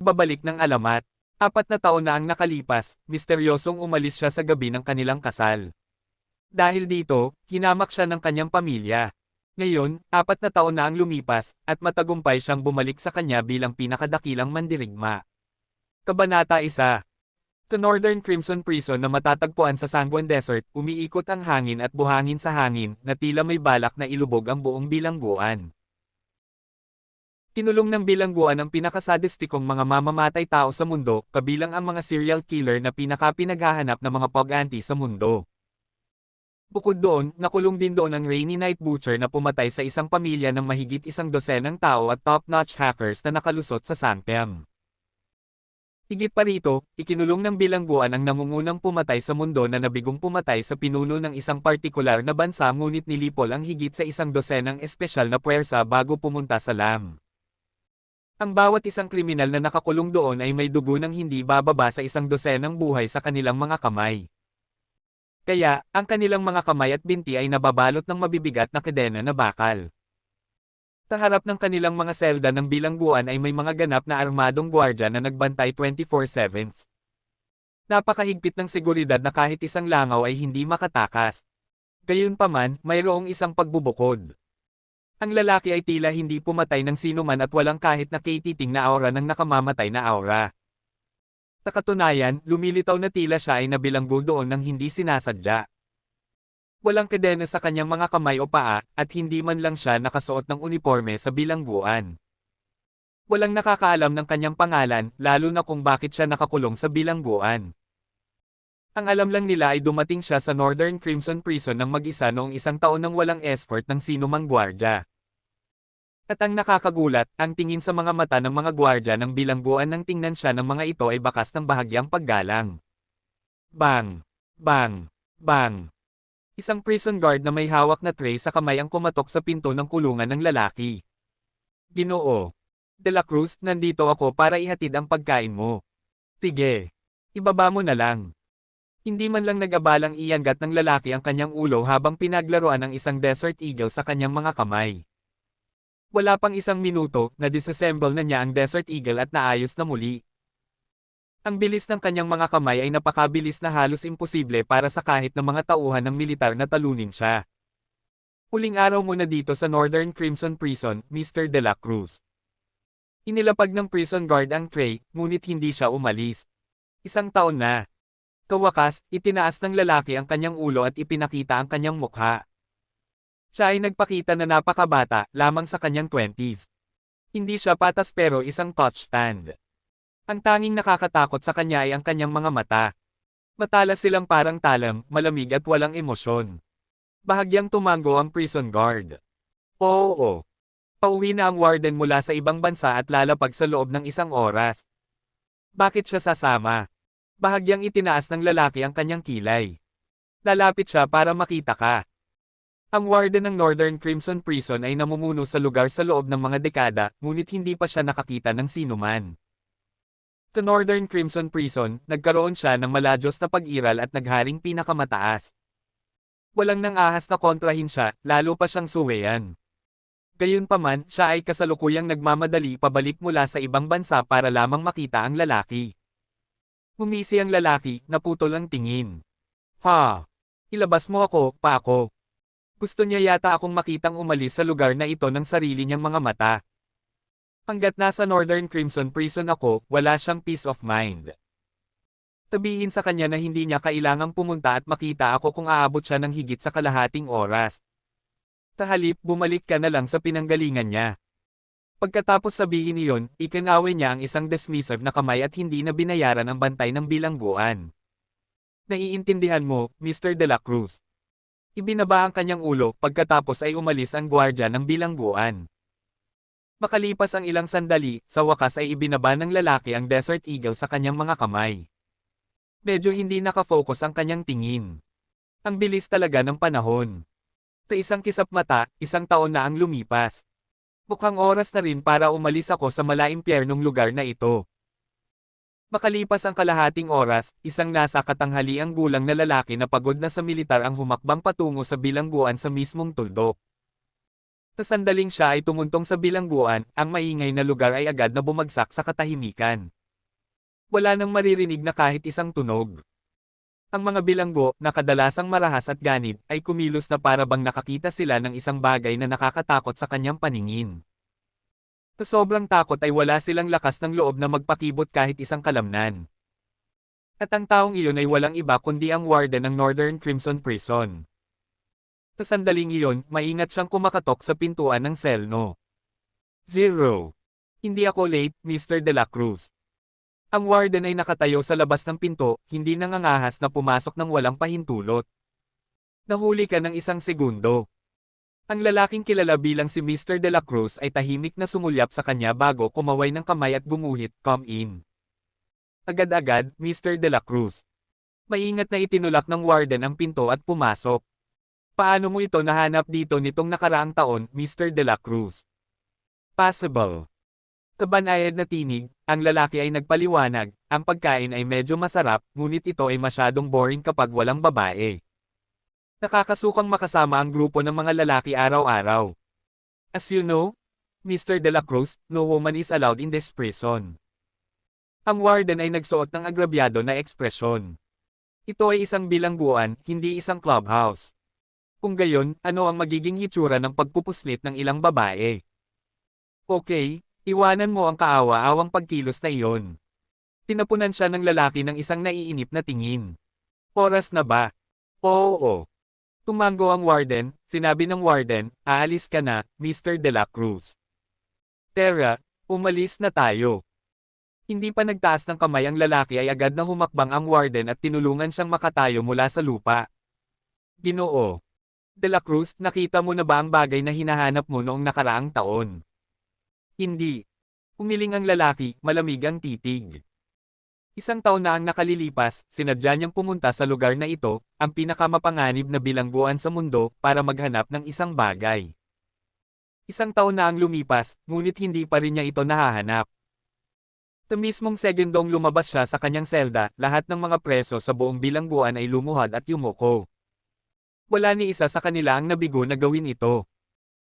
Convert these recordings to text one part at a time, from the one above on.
Babalik ng alamat. 4 na taon na ang nakalipas, misteryosong umalis siya sa gabi ng kanilang kasal. Dahil dito, hinamak siya ng kanyang pamilya. Ngayon, 4 na taon na ang lumipas, at matagumpay siyang bumalik sa kanya bilang pinakadakilang mandirigma. Kabanata 1. Sa Northern Crimson Prison na matatagpuan sa Sangguan Desert, umiikot ang hangin at buhangin sa hangin, na tila may balak na ilubog ang buong bilangguan. Kinulong ng bilangguan ang pinakasadistikong mga mamamatay tao sa mundo, kabilang ang mga serial killer na pinaghahanap na mga pog-anti sa mundo. Bukod doon, nakulong din doon ang Rainy Night Butcher na pumatay sa isang pamilya ng mahigit 100 tao at top-notch hackers na nakalusot sa Sanctum. Higit pa rito, ikinulong ng bilangguan ang nangungunang pumatay sa mundo na nabigong pumatay sa pinuno ng isang partikular na bansa ngunit nilipol ang higit sa 100 espesyal na puwersa bago pumunta sa LAM. Ang bawat isang kriminal na nakakulong doon ay may dugo ng hindi bababa sa 100 buhay sa kanilang mga kamay. Kaya, ang kanilang mga kamay at binti ay nababalot ng mabibigat na kadena na bakal. Sa harap ng kanilang mga selda ng bilangguan ay may mga ganap na armadong gwardya na nagbantay 24/7. Napakahigpit ng seguridad na kahit isang langaw ay hindi makatakas. Gayunpaman, mayroong isang pagbubukod. Ang lalaki ay tila hindi pumatay ng sinuman at walang kahit nakititing na aura ng nakamamatay na aura. Sa katunayan, lumilitaw na tila siya ay nabilanggo doon ng hindi sinasadya. Walang kadena sa kanyang mga kamay o paa, at hindi man lang siya nakasuot ng uniforme sa bilangguan. Walang nakakaalam ng kanyang pangalan, lalo na kung bakit siya nakakulong sa bilangguan. Ang alam lang nila ay dumating siya sa Northern Crimson Prison ng mag-isa noong 1 taon nang walang escort ng sinumang gwardya. At ang nakakagulat, ang tingin sa mga mata ng mga gwardya ng bilangguan nang tingnan siya ng mga ito ay bakas ng bahagyang paggalang. Bang! Bang! Bang! Isang prison guard na may hawak na tray sa kamay ang kumatok sa pinto ng kulungan ng lalaki. Ginoo De La Cruz, nandito ako para ihatid ang pagkain mo. Sige. Ibaba mo na lang. Hindi man lang nag-abalang iyangat ng lalaki ang kanyang ulo habang pinaglaruan ng isang Desert Eagle sa kanyang mga kamay. Wala pang 1 minuto, na-disassemble na niya ang Desert Eagle at naayos na muli. Ang bilis ng kanyang mga kamay ay napakabilis na halos imposible para sa kahit na mga tauhan ng militar na talunin siya. Huling araw mo na dito sa Northern Crimson Prison, Mr. De La Cruz. Inilapag ng prison guard ang tray, ngunit hindi siya umalis. 1 taon na. Kawakas, itinaas ng lalaki ang kanyang ulo at ipinakita ang kanyang mukha. Siya ay nagpakita na napakabata, lamang sa kanyang 20s. Hindi siya patas pero isang touchstand. Ang tanging nakakatakot sa kanya ay ang kanyang mga mata. Matalas silang parang talam, malamig at walang emosyon. Bahagyang tumango ang prison guard. Oo. Pauwi na ang warden mula sa ibang bansa at lalapag sa loob ng 1 oras. Bakit siya sasama? Bahagyang itinaas ng lalaki ang kanyang kilay. Lalapit siya para makita ka. Ang warden ng Northern Crimson Prison ay namumuno sa lugar sa loob ng mga dekada, ngunit hindi pa siya nakakita ng sinuman. Sa Northern Crimson Prison, nagkaroon siya ng maladyos na pag-iral at nagharing pinakamataas. Walang nang-ahas na kontrahin siya, lalo pa siyang suweyan. Gayunpaman, siya ay kasalukuyang nagmamadali pabalik mula sa ibang bansa para lamang makita ang lalaki. Humisi ang lalaki, naputol ang tingin. Ha! Ilabas mo ako, pa ako. Gusto niya yata akong makitang umalis sa lugar na ito ng sarili niyang mga mata. Hanggat nasa Northern Crimson Prison ako, wala siyang peace of mind. Sabihin sa kanya na hindi niya kailangang pumunta at makita ako kung aabot siya ng higit sa kalahating oras. Sa halip, bumalik ka na lang sa pinanggalingan niya. Pagkatapos sabihin niyon, ikinaway niya ang isang dismissive na kamay at hindi na binayaran ang bantay ng bilangguan. Naiintindihan mo, Mr. De La Cruz. Ibinaba ang kanyang ulo, pagkatapos ay umalis ang gwardya ng bilangguan. Makalipas ang ilang sandali, sa wakas ay ibinaba ng lalaki ang Desert Eagle sa kanyang mga kamay. Medyo hindi nakafocus ang kanyang tingin. Ang bilis talaga ng panahon. Sa isang kisap mata, 1 taon na ang lumipas. Mukhang oras na rin para umalis ako sa malaimpyernong lugar na ito. Makalipas ang kalahating oras, isang nasa katanghaliang gulang na lalaki na pagod na sa militar ang humakbang patungo sa bilangguan sa mismong tuldok. Sa sandaling siya ay tumuntong sa bilangguan, ang maingay na lugar ay agad na bumagsak sa katahimikan. Wala nang maririnig na kahit isang tunog. Ang mga bilanggo, na kadalasang marahas at ganid, ay kumilos na para bang nakakita sila ng isang bagay na nakakatakot sa kanyang paningin. Sa sobrang takot ay wala silang lakas ng loob na magpakibot kahit isang kalamnan. At ang taong iyon ay walang iba kundi ang warden ng Northern Crimson Prison. Sa sandaling iyon, maingat siyang kumakatok sa pintuan ng selno. 0. Hindi ako late, Mr. De La Cruz. Ang warden ay nakatayo sa labas ng pinto, hindi nangangahas na pumasok ng walang pahintulot. Nahuli ka ng isang segundo. Ang lalaking kilala bilang si Mr. De La Cruz ay tahimik na sumulyap sa kanya bago kumaway ng kamay at gumuhit, "Come in." Agad-agad, Mr. De La Cruz. Maingat na itinulak ng warden ang pinto at pumasok. Paano mo ito nahanap dito nitong nakaraang taon, Mr. De La Cruz? Possible. Kabanayad na tinig, ang lalaki ay nagpaliwanag, ang pagkain ay medyo masarap, ngunit ito ay masyadong boring kapag walang babae. Nakakasukang makasama ang grupo ng mga lalaki araw-araw. As you know, Mr. De La Cruz, no woman is allowed in this prison. Ang warden ay nagsuot ng agrabyado na ekspresyon. Ito ay isang bilangguan, hindi isang clubhouse. Kung gayon, ano ang magiging hitsura ng pagpupuslit ng ilang babae? Okay, iwanan mo ang kaawa-awang pagkilos na iyon. Tinapunan siya ng lalaki ng isang naiinip na tingin. Oras na ba? Oo. Tumango ang warden, sinabi ng warden, aalis ka na, Mr. De La Cruz. Tara, umalis na tayo. Hindi pa nagtaas ng kamay ang lalaki ay agad na humakbang ang warden at tinulungan siyang makatayo mula sa lupa. Ginoo. De La Cruz, nakita mo na ba ang bagay na hinahanap mo noong nakaraang taon? Hindi. Umiling ang lalaki, malamig ang titig. Isang taon na ang nakalilipas, sinadya niyang pumunta sa lugar na ito, ang pinakamapanganib na bilangguan sa mundo, para maghanap ng isang bagay. Isang taon na ang lumipas, ngunit hindi pa rin niya ito nahahanap. Sa mismong segundong lumabas siya sa kanyang selda, lahat ng mga preso sa buong bilangguan ay lumuhad at yumuko. Wala ni isa sa kanila ang nabigo na gawin ito.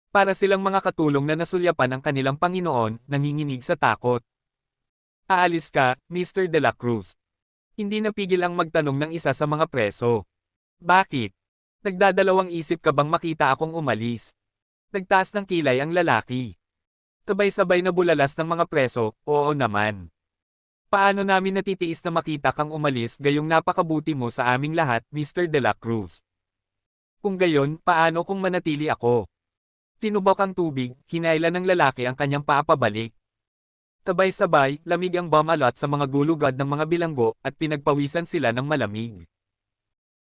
Para silang mga katulong na nasulyapan ng kanilang Panginoon, nanginginig sa takot. Aalis ka, Mr. De La Cruz. Hindi napigil ang magtanong ng isa sa mga preso. Bakit? Nagdadalawang isip ka bang makita akong umalis? Nagtaas ng kilay ang lalaki. Sabay-sabay na bulalas ng mga preso, oo naman. Paano namin natitiis na makita kang umalis gayong napakabuti mo sa aming lahat, Mr. De La Cruz? Kung gayon, paano kung manatili ako? Tinubok ang tubig, hinailan ng lalaki ang kanyang paa pabalik. Sabay-sabay, lamig ang bumalot sa mga gulugad ng mga bilanggo, at pinagpawisan sila ng malamig.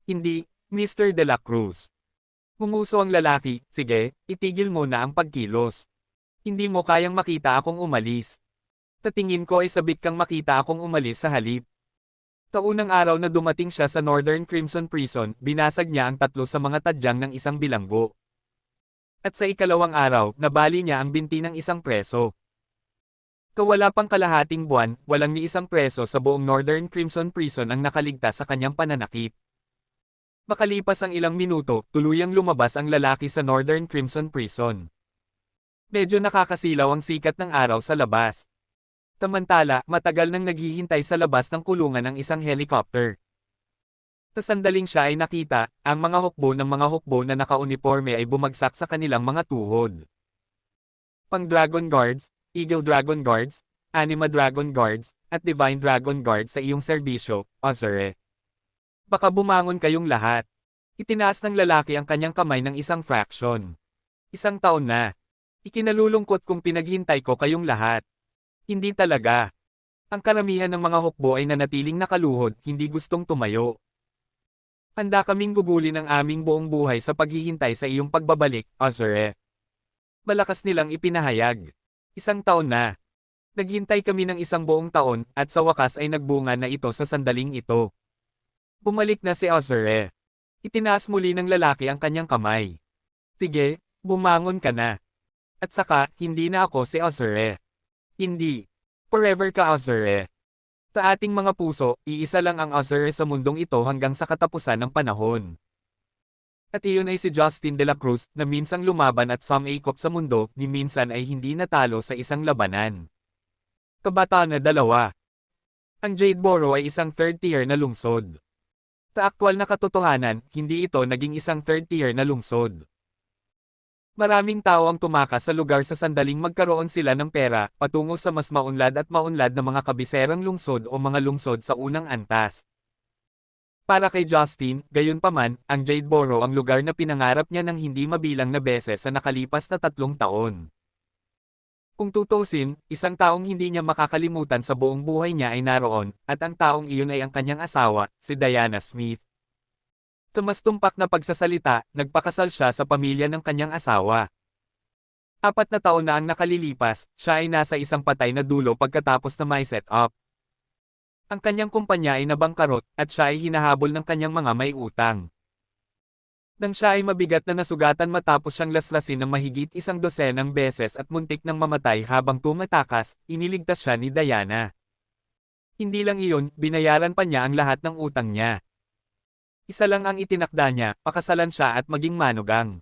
Hindi, Mr. De La Cruz. Nguso ang lalaki, sige, itigil mo na ang pagkilos. Hindi mo kayang makita akong umalis. Sa tingin ko ay sabik kang makita akong umalis sa halip. Taunang araw na dumating siya sa Northern Crimson Prison, binasag niya ang 3 sa mga tadyang ng isang bilanggo. At sa ikalawang araw, nabali niya ang binti ng isang preso. Kawala pang kalahating buwan, walang ni isang preso sa buong Northern Crimson Prison ang nakaligtas sa kanyang pananakit. Makalipas ang ilang minuto, tuluyang lumabas ang lalaki sa Northern Crimson Prison. Medyo nakakasilaw ang sikat ng araw sa labas. Samantala, matagal nang naghihintay sa labas ng kulungan ang isang helicopter. Sa sandaling siya ay nakita, ang mga hukbo na nakauniforme ay bumagsak sa kanilang mga tuhod. Pang-Dragon Guards, Eagle Dragon Guards, Anima Dragon Guards, at Divine Dragon Guards sa iyong serbisyo, Ozere. Baka bumangon kayong lahat. Itinaas ng lalaki ang kanyang kamay ng isang fraction. Isang taon na. Ikinalulungkot kung pinaghintay ko kayong lahat. Hindi talaga. Ang karamihan ng mga hukbo ay nanatiling nakaluhod, hindi gustong tumayo. Handa kaming gugulin ang aming buong buhay sa paghihintay sa iyong pagbabalik, Ozere. Malakas nilang ipinahayag. Isang taon na. Naghintay kami ng isang buong taon, at sa wakas ay nagbunga na ito sa sandaling ito. Bumalik na si Ozere. Itinaas muli ng lalaki ang kanyang kamay. Sige, bumangon ka na. At saka, hindi na ako si Ozere. Hindi. Forever ka, Ozere. Sa ating mga puso, iisa lang ang Ozere sa mundong ito hanggang sa katapusan ng panahon. At iyon ay si Justin de la Cruz, na minsang lumaban at sumangkop sa mundo, ni minsan ay hindi natalo sa isang labanan. Kabataan na 2. Ang Jadeboro ay isang third-tier na lungsod. Sa aktwal na katotohanan, hindi ito naging isang third-tier na lungsod. Maraming tao ang tumakas sa lugar sa sandaling magkaroon sila ng pera, patungo sa mas maunlad at maunlad na mga kabiserang lungsod o mga lungsod sa unang antas. Para kay Justin, gayunpaman, ang Jadeboro ang lugar na pinangarap niya ng hindi mabilang na beses sa nakalipas na 3 taon. Kung tutusin, isang taong hindi niya makakalimutan sa buong buhay niya ay naroon, at ang taong iyon ay ang kanyang asawa, si Diana Smith. Sa mas tumpak na pagsasalita, nagpakasal siya sa pamilya ng kanyang asawa. 4 na taon na ang nakalilipas, siya ay nasa isang patay na dulo pagkatapos na may set up. Ang kanyang kumpanya ay nabangkarot, at siya ay hinahabol ng kanyang mga may utang. Nang siya ay mabigat na nasugatan matapos siyang laslasin ng mahigit 12 beses at muntik nang mamatay habang tumatakas, iniligtas siya ni Diana. Hindi lang iyon, binayaran pa niya ang lahat ng utang niya. Isa lang ang itinakda niya, pakasalan siya at maging manugang.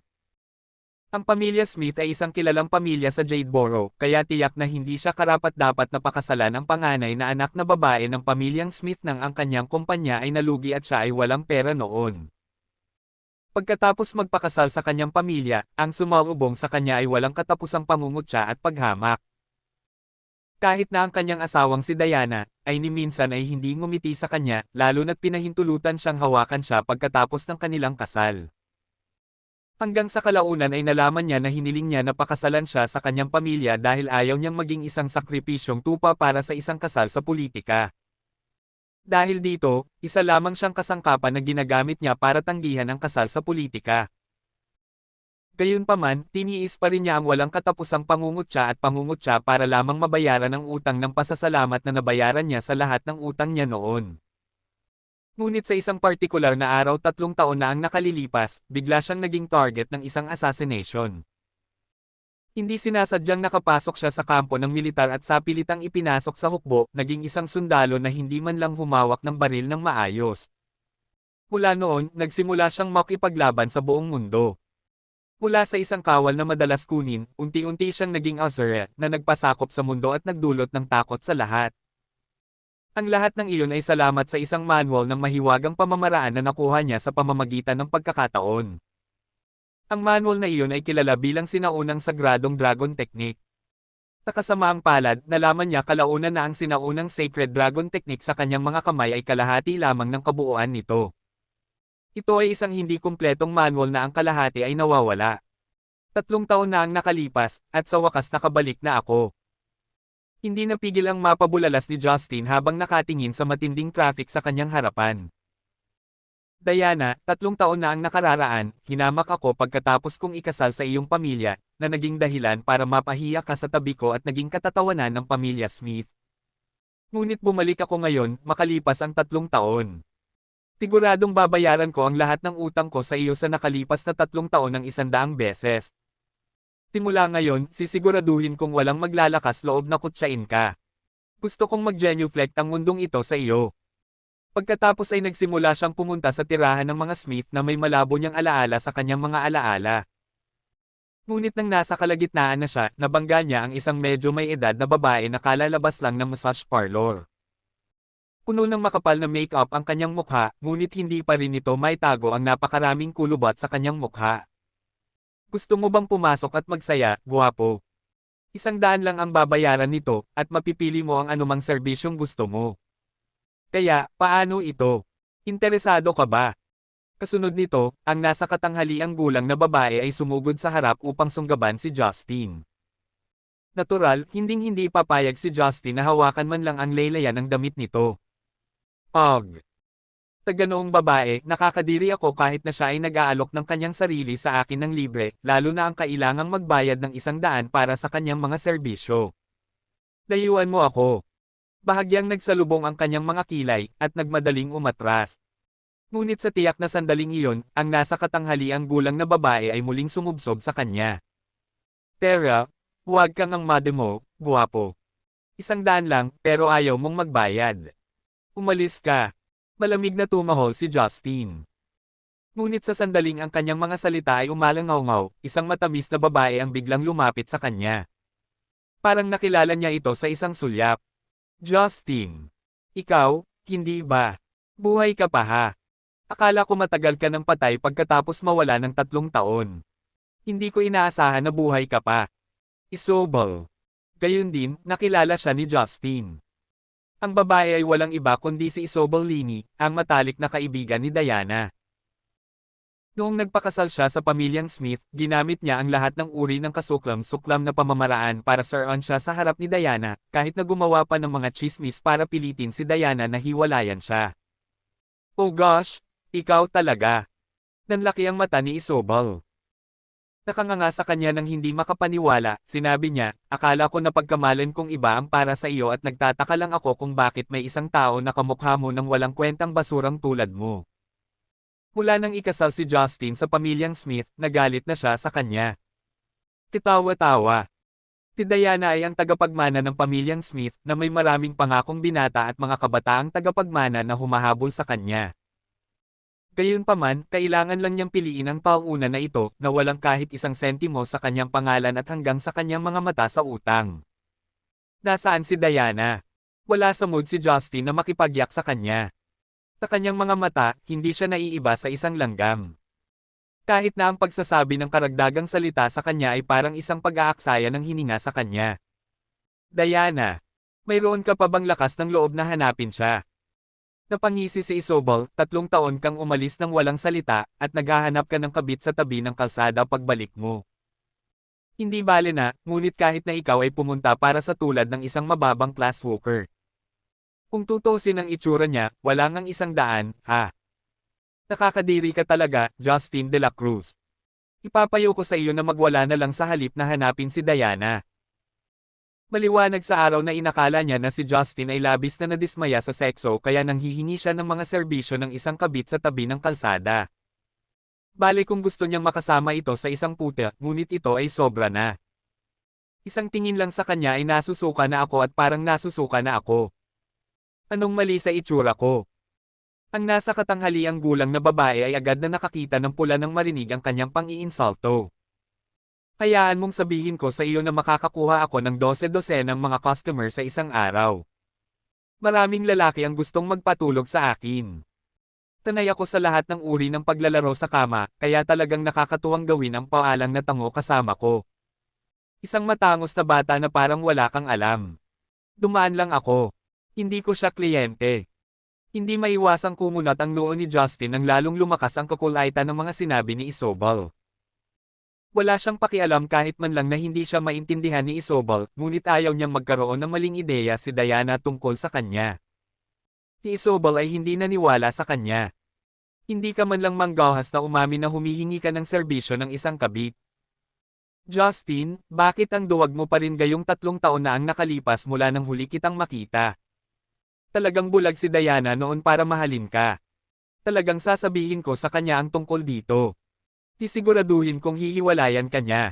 Ang pamilya Smith ay isang kilalang pamilya sa Jadeboro, kaya tiyak na hindi siya karapat-dapat na pakasalan ang panganay na anak na babae ng pamilyang Smith nang ang kanyang kumpanya ay nalugi at siya ay walang pera noon. Pagkatapos magpakasal sa kanyang pamilya, ang sumaubong sa kanya ay walang katapusang pangungutya at paghamak. Kahit na ang kanyang asawang si Diana, ay ni minsan ay hindi ngumiti sa kanya, lalo na't pinahintulutan siyang hawakan siya pagkatapos ng kanilang kasal. Hanggang sa kalaunan ay nalaman niya na hiniling niya na pakasalan siya sa kanyang pamilya dahil ayaw niyang maging isang sakripisyong tupa para sa isang kasal sa politika. Dahil dito, isa lamang siyang kasangkapan na ginagamit niya para tanggihan ang kasal sa politika. Gayunpaman, tiniis pa rin niya ang walang katapusang pangungutya at pangungutya para lamang mabayaran ang utang ng pasasalamat na nabayaran niya sa lahat ng utang niya noon. Ngunit sa isang partikular na araw 3 taon na ang nakalilipas, bigla siyang naging target ng isang assassination. Hindi sinasadyang nakapasok siya sa kampo ng militar at sapilitang ipinasok sa hukbo, naging isang sundalo na hindi man lang humawak ng baril ng maayos. Mula noon, nagsimula siyang makipaglaban sa buong mundo. Mula sa isang kawal na madalas kunin, unti-unti siyang naging Azure, na nagpasakop sa mundo at nagdulot ng takot sa lahat. Ang lahat ng iyon ay salamat sa isang manual ng mahiwagang pamamaraan na nakuha niya sa pamamagitan ng pagkakataon. Ang manual na iyon ay kilala bilang sinaunang sagradong dragon technique. Sa kasamaang palad, nalaman niya kalaunan na ang sinaunang sacred dragon technique sa kanyang mga kamay ay kalahati lamang ng kabuuan nito. Ito ay isang hindi kumpletong manual na ang kalahati ay nawawala. 3 taon na ang nakalipas, at sa wakas nakabalik na ako. Hindi napigil ang mapabulalas ni Justin habang nakatingin sa matinding traffic sa kanyang harapan. Diana, 3 taon na ang nakararaan, hinamak ako pagkatapos kong ikasal sa iyong pamilya, na naging dahilan para mapahiya ka sa tabi ko at naging katatawanan ng pamilya Smith. Ngunit bumalik ako ngayon, makalipas ang 3 taon. Siguradong babayaran ko ang lahat ng utang ko sa iyo sa nakalipas na 3 taon ng 100 beses. Simula ngayon, sisiguraduhin kong walang maglalakas loob na kutsain ka. Gusto kong mag-genuflect ang mundong ito sa iyo. Pagkatapos ay nagsimula siyang pumunta sa tirahan ng mga Smith na may malabo niyang alaala sa kanyang mga alaala. Ngunit nang nasa kalagitnaan na siya, nabangga niya ang isang medyo may edad na babae na kalalabas lang ng massage parlor. Puno ng makapal na make-up ang kanyang mukha, ngunit hindi pa rin ito maitago ang napakaraming kulubot sa kanyang mukha. Gusto mo bang pumasok at magsaya, guwapo? 100 lang ang babayaran nito, at mapipili mo ang anumang serbisyong gusto mo. Kaya, paano ito? Interesado ka ba? Kasunod nito, ang nasa katanghaliang gulang na babae ay sumugod sa harap upang sunggaban si Justin. Natural, hinding-hindi papayag si Justin na hawakan man lang ang laylayan ng damit nito. Sa ganoong babae, nakakadiri ako kahit na siya ay nag-aalok ng kanyang sarili sa akin ng libre, lalo na ang kailangang magbayad ng 100 para sa kanyang mga serbisyo. Layuan mo ako. Bahagyang nagsalubong ang kanyang mga kilay, at nagmadaling umatras. Ngunit sa tiyak na sandaling iyon, ang nasa katanghaliang gulang na babae ay muling sumubsob sa kanya. Tara, huwag kang ang made mo, guwapo. 100 lang, pero ayaw mong magbayad. Umalis ka. Malamig na tumahol si Justin. Ngunit sa sandaling ang kanyang mga salita ay umalangaw-ngaw, isang matamis na babae ang biglang lumapit sa kanya. Parang nakilala niya ito sa isang sulyap. Justin. Ikaw, hindi ba? Buhay ka pa ha? Akala ko matagal ka ng patay pagkatapos mawala ng 3 taon. Hindi ko inaasahan na buhay ka pa. Isobel. Gayun din, nakilala siya ni Justin. Ang babae ay walang iba kundi si Isobel Lini, ang matalik na kaibigan ni Diana. Noong nagpakasal siya sa pamilyang Smith, ginamit niya ang lahat ng uri ng kasuklam-suklam na pamamaraan para saruan siya sa harap ni Diana, kahit na gumawa pa ng mga chismis para pilitin si Diana na hiwalayan siya. Oh gosh, ikaw talaga. Nanlaki ang mata ni Isobel. Nakanganga sa kanya nang hindi makapaniwala, sinabi niya, akala ko napagkamalan kong iba ang para sa iyo at nagtataka lang ako kung bakit may isang tao na kamukha mo ng walang kwentang basurang tulad mo. Mula nang ikasal si Justin sa pamilyang Smith, nagalit na siya sa kanya. Kitawa-tawa. Si Diana ay ang tagapagmana ng pamilyang Smith na may maraming pangakong binata at mga kabataang tagapagmana na humahabol sa kanya. Gayunpaman, kailangan lang niyang piliin ang tauna na ito na walang kahit isang sentimo sa kanyang pangalan at hanggang sa kanyang mga mata sa utang. Nasaan si Diana? Wala sa mood si Justin na makipagyak sa kanya. Sa kanyang mga mata, hindi siya naiiba sa isang langgam. Kahit na ang pagsasabi ng karagdagang salita sa kanya ay parang isang pag-aaksaya ng hininga sa kanya. Diana, mayroon ka pa bang lakas ng loob na hanapin siya? Napangisi si Isobel, 3 taon kang umalis ng walang salita, at naghahanap ka ng kabit sa tabi ng kalsada pagbalik mo. Hindi bale na, ngunit kahit na ikaw ay pumunta para sa tulad ng isang mababang class worker. Kung tutusin ang itsura niya, wala ngang 100, ha? Nakakadiri ka talaga, Justin de la Cruz. Ipapayo ko sa iyo na magwala na lang sa halip na hanapin si Diana. Maliwanag sa araw na inakala niya na si Justin ay labis na nadismaya sa sekso kaya nanghihingi siya ng mga serbisyo ng isang kabit sa tabi ng kalsada. Bale kung gusto niyang makasama ito sa isang puta, ngunit ito ay sobra na. Isang tingin lang sa kanya ay nasusuka na ako at parang nasusuka na ako. Anong mali sa itsura ko? Ang nasa katanghaliang gulang na babae ay agad na nakakita ng pula nang marinig ang kanyang pang-iinsulto. Hayaan mong sabihin ko sa iyo na makakakuha ako ng 12 ng mga customer sa isang araw. Maraming lalaki ang gustong magpatulog sa akin. Sanay ako sa lahat ng uri ng paglalaro sa kama, kaya talagang nakakatuwang gawin ang paalang na tango kasama ko. Isang matangos na bata na parang wala kang alam. Dumaan lang ako. Hindi ko siya kliyente. Hindi maiwasang kumunat ang noo ni Justin nang lalong lumakas ang kakulaitan ng mga sinabi ni Isobel. Wala siyang pakialam kahit man lang na hindi siya maintindihan ni Isobel, ngunit ayaw niyang magkaroon ng maling ideya si Diana tungkol sa kanya. Si Isobel ay hindi naniwala sa kanya. Hindi ka man lang manggahas na umamin na humihingi ka ng serbisyo ng isang kabit. Justin, bakit ang duwag mo pa rin gayong 3 taon na ang nakalipas mula nang huli kitang makita? Talagang bulag si Diana noon para mahalin ka. Talagang sasabihin ko sa kanya ang tungkol dito. Sisiguraduhin kong hihiwalayan ka niya.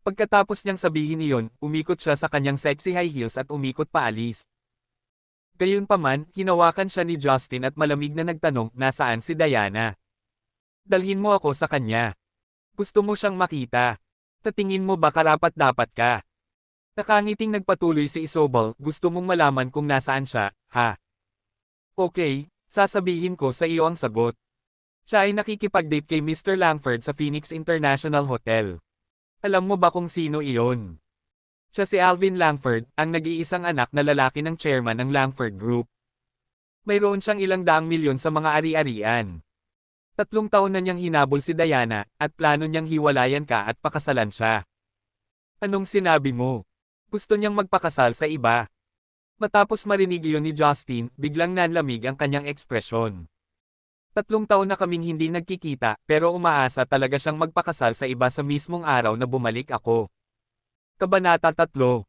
Pagkatapos niyang sabihin iyon, umikot siya sa kanyang sexy high heels at umikot paalis. Gayunpaman, hinawakan siya ni Justin at malamig na nagtanong, nasaan si Diana? Dalhin mo ako sa kanya. Gusto mo siyang makita. Sa tingin mo ba karapat-dapat ka? Nakangiting nagpatuloy si Isobel, gusto mong malaman kung nasaan siya, ha? Okay, sasabihin ko sa iyo ang sagot. Siya ay nakikipag-date kay Mr. Langford sa Phoenix International Hotel. Alam mo ba kung sino iyon? Siya si Alvin Langford, ang nag-iisang anak na lalaki ng chairman ng Langford Group. Mayroon siyang ilang daang milyon sa mga ari-arian. 3 taon na niyang hinabol si Diana, at plano niyang hiwalayan ka at pakasalan siya. Anong sinabi mo? Gusto niyang magpakasal sa iba. Matapos marinig iyon ni Justin, biglang nanlamig ang kanyang ekspresyon. 3 taon na kaming hindi nagkikita, pero umaasa talaga siyang magpakasal sa iba sa mismong araw na bumalik ako. Kabanata 3.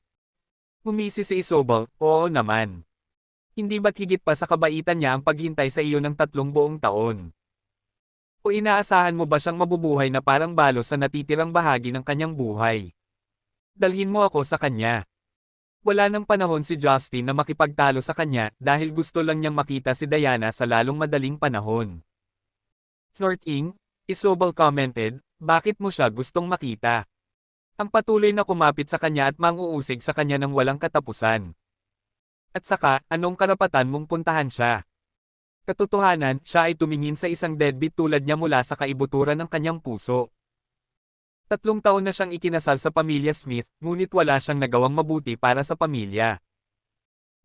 Umisi si Isobel, oo naman. Hindi ba't higit pa sa kabaitan niya ang paghintay sa iyo ng 3 buong taon? O inaasahan mo ba siyang mabubuhay na parang balo sa natitirang bahagi ng kanyang buhay? Dalhin mo ako sa kanya. Wala nang panahon si Justin na makipagtalo sa kanya dahil gusto lang niyang makita si Diana sa lalong madaling panahon. Snorting, Isobel commented, bakit mo siya gustong makita? Ang patuloy na kumapit sa kanya at manguusig sa kanya ng walang katapusan. At saka, anong karapatan mong puntahan siya? Katotohanan, siya ay tumingin sa isang deadbeat tulad niya mula sa kaibuturan ng kanyang puso. 3 taon na siyang ikinasal sa pamilya Smith, ngunit wala siyang nagawang mabuti para sa pamilya.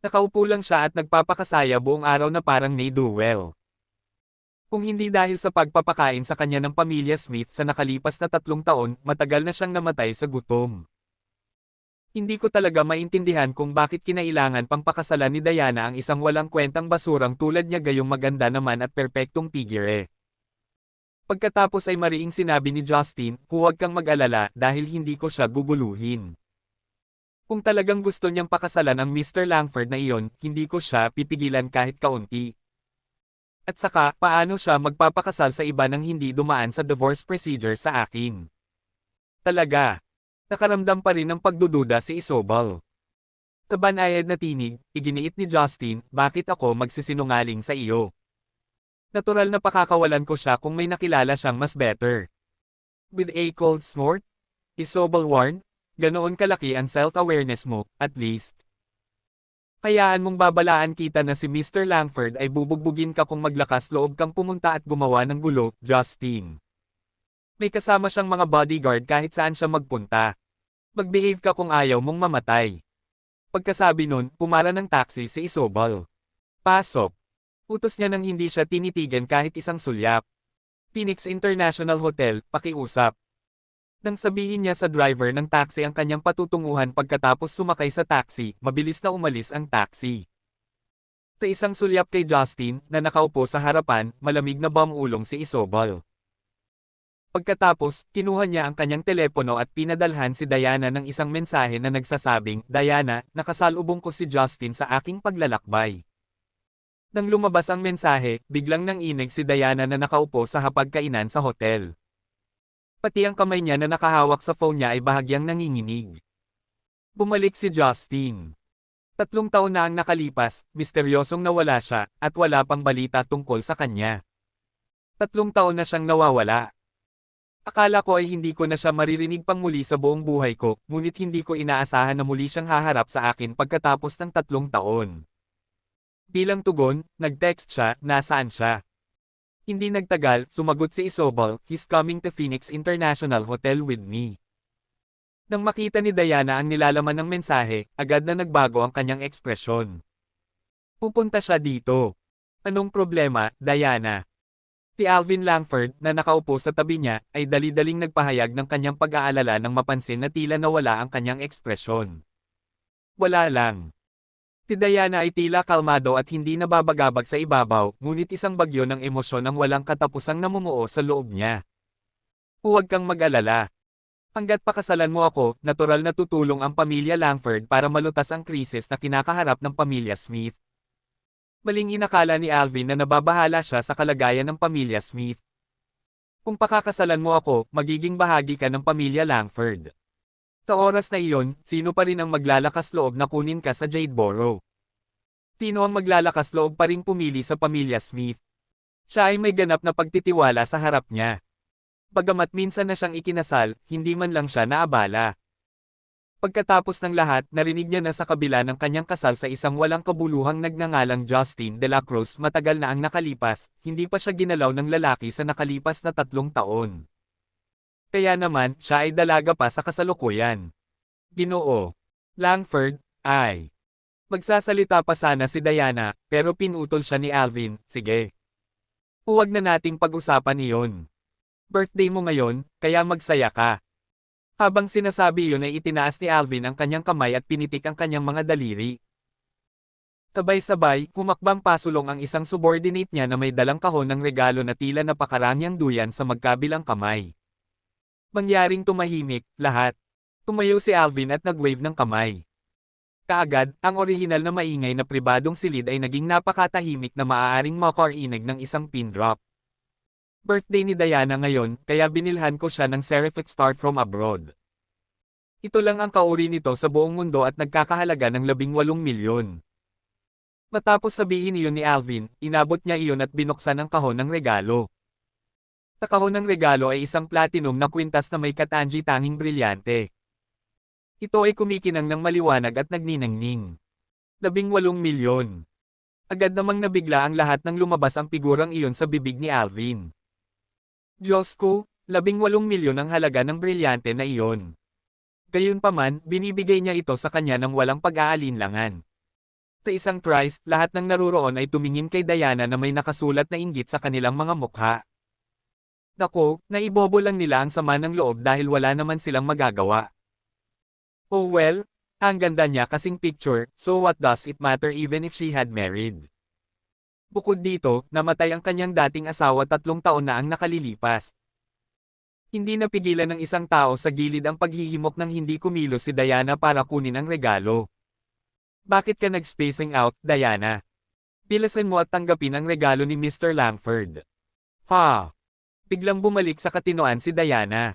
Nakaupo lang siya at nagpapakasaya buong araw na parang may-do-well. Kung hindi dahil sa pagpapakain sa kanya ng pamilya Smith sa nakalipas na 3 taon, matagal na siyang namatay sa gutom. Hindi ko talaga maintindihan kung bakit kinailangan pang pakasalan ni Diana ang isang walang kwentang basurang tulad niya gayong maganda naman at perpektong figure. Pagkatapos ay mariing sinabi ni Justin, huwag kang mag-alala dahil hindi ko siya guguluhin. Kung talagang gusto niyang pakasalan ang Mr. Langford na iyon, hindi ko siya pipigilan kahit kaunti. At saka, paano siya magpapakasal sa iba nang hindi dumaan sa divorce procedure sa akin? Talaga. Nakaramdam pa rin ng pagdududa si Isobel. Tabanayad na tinig, iginiit ni Justin, bakit ako magsisinungaling sa iyo? Natural na pakakawalan ko siya kung may nakilala siyang mas better. With a cold snort? Isobel warned, ganoon kalaki ang self-awareness mo, at least. Hayaan mong babalaan kita na si Mr. Langford ay bubugbugin ka kung maglakas loob kang pumunta at gumawa ng gulo, Justin. May kasama siyang mga bodyguard kahit saan siya magpunta. Mag-behave ka kung ayaw mong mamatay. Pagkasabi nun, pumara ng taxi si Isobel. Pasok. Utos niya nang hindi siya tinitigan kahit isang sulyap. Phoenix International Hotel, pakiusap. Nang sabihin niya sa driver ng taxi ang kanyang patutunguhan pagkatapos sumakay sa taxi, mabilis na umalis ang taxi. Sa isang sulyap kay Justin, na nakaupo sa harapan, malamig na bumulong si Isobel. Pagkatapos, kinuha niya ang kanyang telepono at pinadalhan si Diana ng isang mensahe na nagsasabing, Diana, nakasalubong ko si Justin sa aking paglalakbay. Nang lumabas ang mensahe, biglang nanginig si Diana na nakaupo sa hapagkainan sa hotel. Pati ang kamay niya na nakahawak sa phone niya ay bahagyang nanginginig. Bumalik si Justin. 3 taon na ang nakalipas, misteryosong nawala siya, at wala pang balita tungkol sa kanya. 3 taon na siyang nawawala. Akala ko ay hindi ko na siya maririnig pang muli sa buong buhay ko, ngunit hindi ko inaasahan na muli siyang haharap sa akin pagkatapos ng 3 taon. Bilang tugon, nag-text siya, nasaan siya. Hindi nagtagal, sumagot si Isobel, he's coming to Phoenix International Hotel with me. Nang makita ni Diana ang nilalaman ng mensahe, agad na nagbago ang kanyang ekspresyon. Pupunta siya dito. Anong problema, Diana? Si Alvin Langford, na nakaupo sa tabi niya, ay dali-daling nagpahayag ng kanyang pag-aalala nang mapansin na tila nawala ang kanyang ekspresyon. Wala lang. Si Diana ay tila kalmado at hindi nababagabag sa ibabaw, ngunit isang bagyo ng emosyon ang walang katapusang namumuo sa loob niya. Huwag kang mag-alala. Hanggat pakasalan mo ako, natural na tutulong ang pamilya Langford para malutas ang krisis na kinakaharap ng pamilya Smith. Maling inakala ni Alvin na nababahala siya sa kalagayan ng pamilya Smith. Kung pakakasalan mo ako, magiging bahagi ka ng pamilya Langford. Sa oras na iyon, sino pa rin ang maglalakas loob na kunin ka sa Jadeboro? Sino ang maglalakas loob pa rin pumili sa pamilya Smith? Siya ay may ganap na pagtitiwala sa harap niya. Bagamat minsan na siyang ikinasal, hindi man lang siya naabala. Pagkatapos ng lahat, narinig niya na sa kabila ng kanyang kasal sa isang walang kabuluhang nagngangalang Justin de la Cruz matagal na ang nakalipas, hindi pa siya ginalaw ng lalaki sa nakalipas na 3 taon. Kaya naman, siya ay dalaga pa sa kasalukuyan. Ginoo Langford, ay. Magsasalita pa sana si Diana, pero pinutol siya ni Alvin, sige. Huwag na nating pag-usapan iyon. Birthday mo ngayon, kaya magsaya ka. Habang sinasabi iyon ay itinaas ni Alvin ang kanyang kamay at pinitik ang kanyang mga daliri. Sabay-sabay, humakbang pasulong ang isang subordinate niya na may dalang kahon ng regalo na tila napakaraming duyan sa magkabilang kamay. Mangyaring tumahimik, lahat. Tumayo si Alvin at nag-wave ng kamay. Kaagad, ang orihinal na maingay na pribadong silid ay naging napakatahimik na maaaring makarinig ng isang pin drop. Birthday ni Diana ngayon, kaya binilhan ko siya ng Seraphic Star from abroad. Ito lang ang kauri nito sa buong mundo at nagkakahalaga ng 18 milyon. Matapos sabihin iyon ni Alvin, inabot niya iyon at binuksan ang kahon ng regalo. Takahon ng regalo ay isang platinum na kwintas na may katangi-tanging brilyante. Ito ay kumikinang ng maliwanag at nagniningning. 18 milyon. Agad namang nabigla ang lahat nang lumabas ang figurang iyon sa bibig ni Alvin. Diyos ko, 18 milyon ang halaga ng brilyante na iyon. Gayunpaman, binibigay niya ito sa kanya ng walang pag-aalinlangan. Sa isang tries, lahat ng naruroon ay tumingin kay Diana na may nakasulat na inggit sa kanilang mga mukha. Nako, naibobo lang nila ang sama ng loob dahil wala naman silang magagawa. Oh well, ang ganda niya kasing picture, so what does it matter even if she had married? Bukod dito, namatay ang kanyang dating asawa 3 taon na ang nakalilipas. Hindi napigilan ng isang tao sa gilid ang paghihimok ng hindi kumilos si Diana para kunin ang regalo. Bakit ka nag-spacing out, Diana? Bilisan mo at tanggapin ang regalo ni Mr. Langford. Ha! Biglang bumalik sa katinoan si Diana.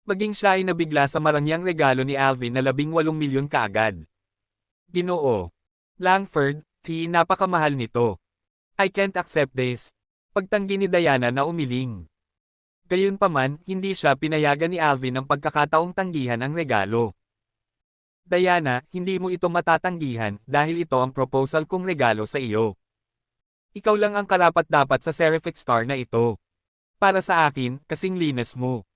Maging siya ay nabigla sa marangyang regalo ni Alvin na 18 milyon kaagad. Ginoo. Langford, napakamahal nito. I can't accept this. Pagtanggi ni Diana na umiling. Gayunpaman, hindi siya pinayagan ni Alvin ng pagkakataong tanggihan ang regalo. Diana, hindi mo ito matatanggihan dahil ito ang proposal kong regalo sa iyo. Ikaw lang ang karapat-dapat sa Seraphic Star na ito. Para sa akin, kasing linis mo.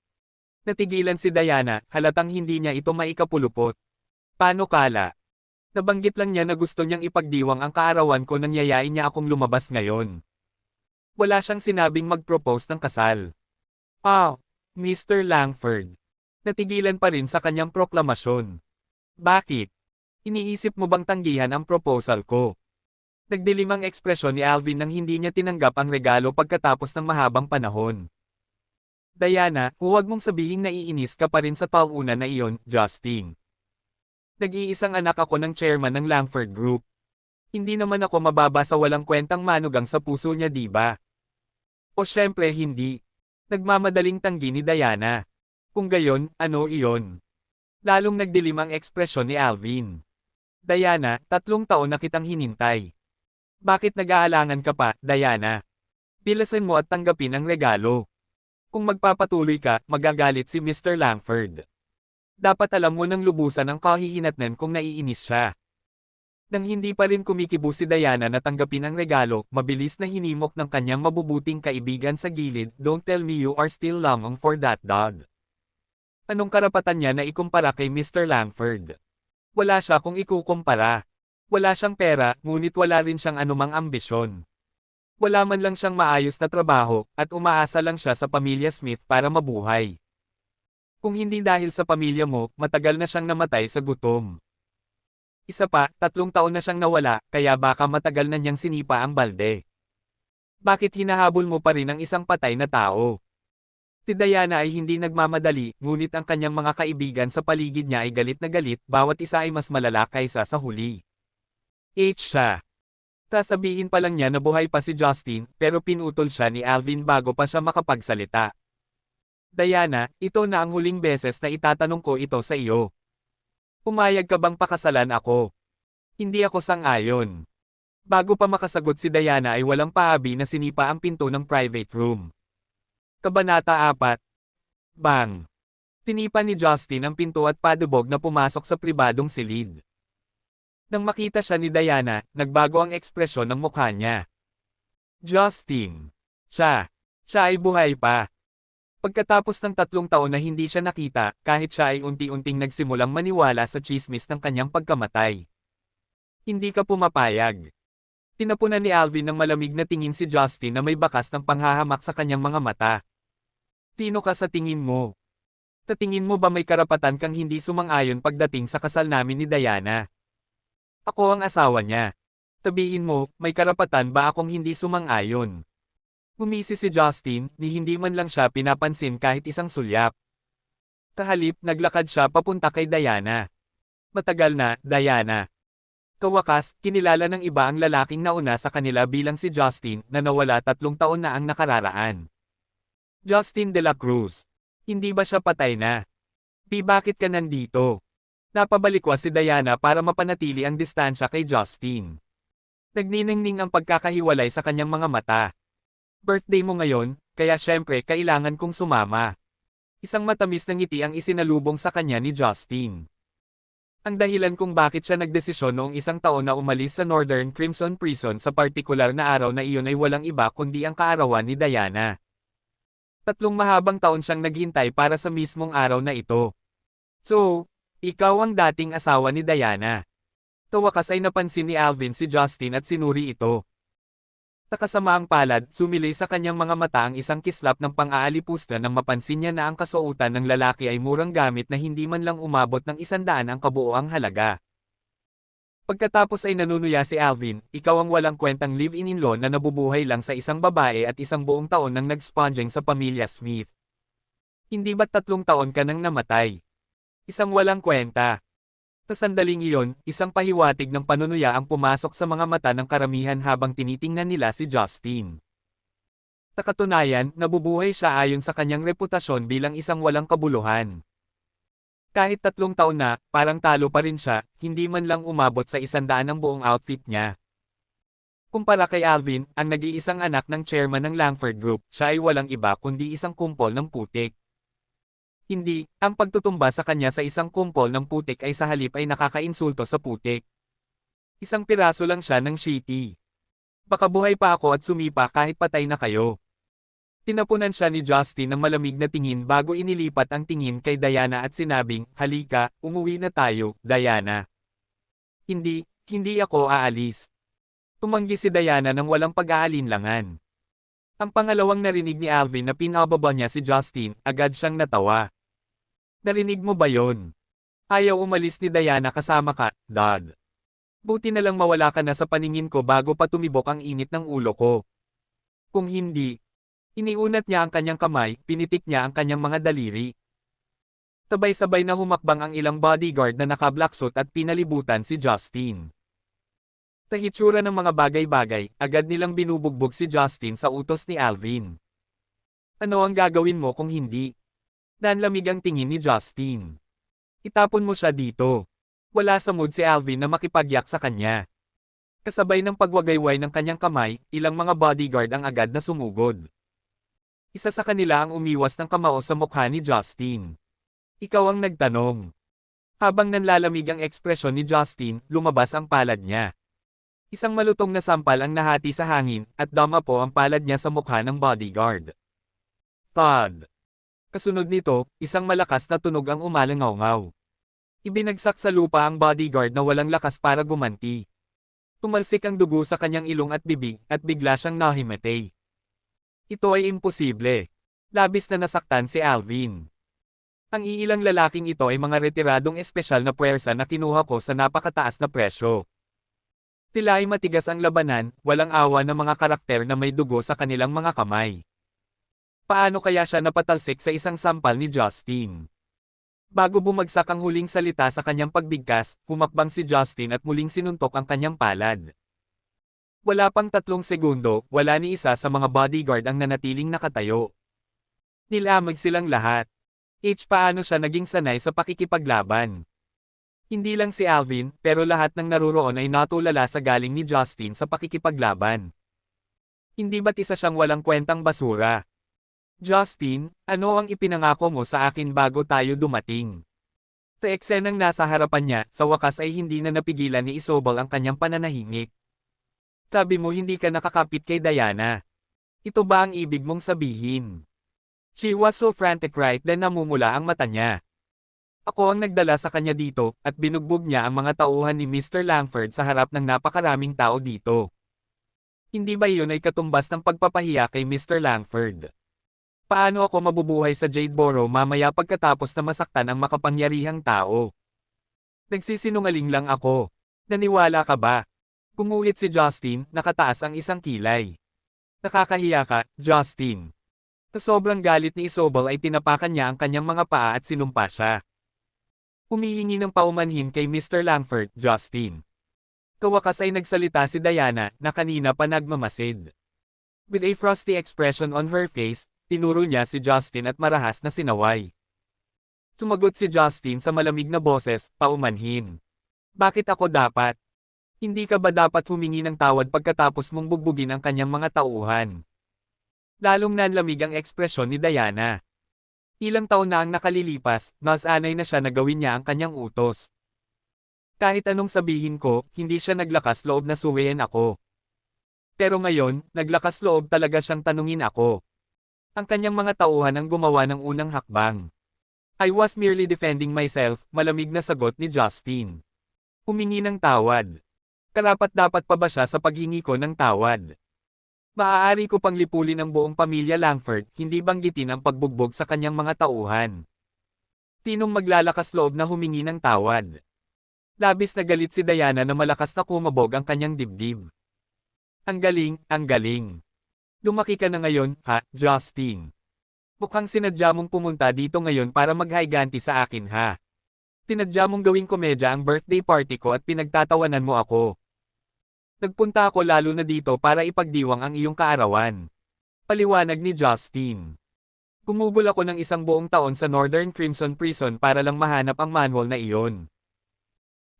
Natigilan si Diana, halatang hindi niya ito maikapulupot. Paano kala? Nabanggit lang niya na gusto niyang ipagdiwang ang kaarawan ko nang yayain niya akong lumabas ngayon. Wala siyang sinabing mag-propose ng kasal. Mr. Langford. Natigilan pa rin sa kanyang proklamasyon. Bakit? Iniisip mo bang tanggihan ang proposal ko? Nagdilim ang ekspresyon ni Alvin nang hindi niya tinanggap ang regalo pagkatapos ng mahabang panahon. Diana, huwag mong sabihing naiinis ka pa rin sa tauna na iyon, Justin. Nag-iisang anak ako ng chairman ng Langford Group. Hindi naman ako mababa sa walang kwentang manugang sa puso niya, diba? O syempre hindi. Nagmamadaling tanggi ni Diana. Kung gayon, ano iyon? Lalong nagdilim ang ekspresyon ni Alvin. Diana, 3 taon na kitang hinintay. Bakit nag-aalangan ka pa, Diana? Bilisan mo at tanggapin ang regalo. Kung magpapatuloy ka, magagalit si Mr. Langford. Dapat alam mo ng lubusan ang kahihinatnan kung naiinis siya. Nang hindi pa rin kumikibo si Diana na tanggapin ang regalo, mabilis na hinimok ng kanyang mabubuting kaibigan sa gilid, "Don't tell me you are still longing for that dog." Anong karapatan niya na ikumpara kay Mr. Langford? Wala siya kung ikukumpara. Wala siyang pera, ngunit wala rin siyang anumang ambisyon. Wala man lang siyang maayos na trabaho, at umaasa lang siya sa pamilya Smith para mabuhay. Kung hindi dahil sa pamilya mo, matagal na siyang namatay sa gutom. Isa pa, 3 taon na siyang nawala, kaya baka matagal na niyang sinipa ang balde. Bakit hinahabol mo pa rin ang isang patay na tao? Si Diana ay hindi nagmamadali, ngunit ang kanyang mga kaibigan sa paligid niya ay galit na galit, bawat isa ay mas malala kaysa sa huli. Siya. Sasabihin pa lang niya na buhay pa si Justin, pero pinutol siya ni Alvin bago pa siya makapagsalita. Diana, ito na ang huling beses na itatanong ko ito sa iyo. Pumayag ka bang pakasalan ako? Hindi ako sang-ayon. Bago pa makasagot si Diana ay walang paabi na sinipa ang pinto ng private room. Kabanata 4. Bang! Tinipa ni Justin ang pinto at padubog na pumasok sa pribadong silid. Nang makita siya ni Diana, nagbago ang ekspresyon ng mukha niya. Justin. Siya ay buhay pa. Pagkatapos ng 3 taon na hindi siya nakita, kahit siya ay unti-unting nagsimulang maniwala sa tsismis ng kanyang pagkamatay. Hindi ka pumapayag. Tinapunan ni Alvin ng malamig na tingin si Justin na may bakas ng panghahamak sa kanyang mga mata. Sino ka sa tingin mo? Sa tingin mo ba may karapatan kang hindi sumang-ayon pagdating sa kasal namin ni Diana? Ako ang asawa niya. Sabihin mo, may karapatan ba akong hindi sumang-ayon? Umisi si Justin, ni hindi man lang siya pinapansin kahit isang sulyap. Sa halip, naglakad siya papunta kay Diana. Matagal na, Diana. Kawakas, kinilala ng iba ang lalaking nauna sa kanila bilang si Justin, na nawala 3 taon na ang nakararaan. Justin de la Cruz. Hindi ba siya patay na? Bakit ka nandito? Napabalikwas si Diana para mapanatili ang distansya kay Justin. Nagniningning ang pagkakahiwalay sa kanyang mga mata. Birthday mo ngayon, kaya syempre kailangan kong sumama. Isang matamis na ngiti ang isinalubong sa kanya ni Justin. Ang dahilan kung bakit siya nagdesisyon noong isang taon na umalis sa Northern Crimson Prison sa partikular na araw na iyon ay walang iba kundi ang kaarawan ni Diana. 3 mahabang taon siyang naghintay para sa mismong araw na ito. So, ikaw ang dating asawa ni Diana. Sa wakas ay napansin ni Alvin si Justin at sinuri ito. Sa kasamaang palad, sumilay sa kanyang mga mata ang isang kislap ng pang-aalipusta nang mapansin niya na ang kasuotan ng lalaki ay murang gamit na hindi man lang umabot ng 100 ang kabuoang halaga. Pagkatapos ay nanunuya si Alvin, ikaw ang walang kwentang live-in-in-law na nabubuhay lang sa isang babae at isang buong taon nang nag-sponging sa pamilya Smith. Hindi ba't 3 taon ka nang namatay? Isang walang kwenta. Sa sandaling iyon, isang pahiwatig ng panunuya ang pumasok sa mga mata ng karamihan habang tinitingnan nila si Justin. Sa katunayan, nabubuhay siya ayon sa kanyang reputasyon bilang isang walang kabuluhan. Kahit 3 taon na, parang talo pa rin siya, hindi man lang umabot sa 100 ang buong outfit niya. Kumpara kay Alvin, ang nag-iisang anak ng chairman ng Langford Group, siya ay walang iba kundi isang kumpol ng putik. Hindi, ang pagtutumba sa kanya sa isang kumpol ng putik ay sa halip ay nakakainsulto sa putik. Isang piraso lang siya ng shitty. Baka buhay pa ako at sumipa kahit patay na kayo. Tinapunan siya ni Justin ng malamig na tingin bago inilipat ang tingin kay Diana at sinabing, halika, umuwi na tayo, Diana. Hindi ako aalis. Tumanggi si Diana nang walang pag-aalinlangan. Ang pangalawang narinig ni Alvin na pinababa niya si Justin, agad siyang natawa. Narinig mo ba yon? Ayaw umalis ni Diana kasama ka, Dad. Buti na lang mawala ka na sa paningin ko bago pa tumibok ang init ng ulo ko. Kung hindi, iniunat niya ang kanyang kamay, pinitik niya ang kanyang mga daliri. Sabay-sabay na humakbang ang ilang bodyguard na naka-black suit at pinalibutan si Justin. Sa hitsura ng mga bagay-bagay, agad nilang binubugbog si Justin sa utos ni Alvin. Ano ang gagawin mo kung hindi? Nanlamig ang tingin ni Justin. Itapon mo siya dito. Wala sa mood si Alvin na makipagyak sa kanya. Kasabay ng pagwagayway ng kanyang kamay, ilang mga bodyguard ang agad na sumugod. Isa sa kanila ang umiwas ng kamao sa mukha ni Justin. Ikaw ang nagtanong. Habang nanlalamig ang ekspresyon ni Justin, lumabas ang palad niya. Isang malutong na sampal ang nahati sa hangin, at dama po ang palad niya sa mukha ng bodyguard. Thud! Kasunod nito, isang malakas na tunog ang umalangaw-ngaw. Ibinagsak sa lupa ang bodyguard na walang lakas para gumanti. Tumalsik ang dugo sa kanyang ilong at bibig, at bigla siyang nahimatay. Ito ay imposible. Labis na nasaktan si Alvin. Ang iilang lalaking ito ay mga retiradong espesyal na puwersa na kinuha ko sa napakataas na presyo. Sila ay matigas ang labanan, walang awa ng mga karakter na may dugo sa kanilang mga kamay. Paano kaya siya napatalsik sa isang sampal ni Justin? Bago bumagsak ang huling salita sa kanyang pagbigkas, humakbang si Justin at muling sinuntok ang kanyang palad. Wala pang 3 segundo, wala ni isa sa mga bodyguard ang nanatiling nakatayo. Nilamig silang lahat. Paano siya naging sanay sa pakikipaglaban? Hindi lang si Alvin, pero lahat ng naruroon ay natulala sa galing ni Justin sa pakikipaglaban. Hindi ba't isa siyang walang kwentang basura? Justin, ano ang ipinangako mo sa akin bago tayo dumating? Sa eksenang nasa harapan niya, sa wakas ay hindi na napigilan ni Isobel ang kanyang pananahimik. Sabi mo hindi ka nakakapit kay Diana. Ito ba ang ibig mong sabihin? She was so frantic right then namumula ang mata niya. Ako ang nagdala sa kanya dito, at binugbog niya ang mga tauhan ni Mr. Langford sa harap ng napakaraming tao dito. Hindi ba iyon ay katumbas ng pagpapahiya kay Mr. Langford? Paano ako mabubuhay sa Jadeboro mamaya pagkatapos na masaktan ang makapangyarihang tao? Nagsisinungaling lang ako. Naniwala ka ba? Gumuhit si Justin, nakataas ang isang kilay. Nakakahiya ka, Justin. Sa sobrang galit ni Isobel ay tinapakan niya ang kanyang mga paa at sinumpa siya. Humihingi ng paumanhin kay Mr. Langford, Justin. Kawakas ay nagsalita si Diana, na kanina pa nagmamasid. With a frosty expression on her face, tinuro niya si Justin at marahas na sinaway. Sumagot si Justin sa malamig na boses, paumanhin. Bakit ako dapat? Hindi ka ba dapat humingi ng tawad pagkatapos mong bugbugin ang kanyang mga tauhan? Lalong nanlamig ang ekspresyon ni Diana. Ilang taon na ang nakalilipas, nasanay na siya na gawin niya ang kanyang utos. Kahit anong sabihin ko, hindi siya naglakas loob na suwayin ako. Pero ngayon, naglakas loob talaga siyang tanungin ako. Ang kanyang mga tauhan ang gumawa ng unang hakbang. I was merely defending myself, malamig na sagot ni Justin. Humingi ng tawad. Karapat-dapat pa ba siya sa paghingi ko ng tawad? Maaari ko pang lipulin ang buong pamilya Langford, hindi banggitin ang pagbugbog sa kanyang mga tauhan. Tinong maglalakas loob na humingi ng tawad. Labis na galit si Diana na malakas na kumabog ang kanyang dibdib. Ang galing, ang galing. Lumaki ka na ngayon, ha, Justin? Mukhang sinadya mong pumunta dito ngayon para maghayganti sa akin ha. Tinadya mong gawing komedya ang birthday party ko at pinagtatawanan mo ako. Nagpunta ako lalo na dito para ipagdiwang ang iyong kaarawan. Paliwanag ni Justin. Gumugol ako ng isang buong taon sa Northern Crimson Prison para lang mahanap ang manual na iyon.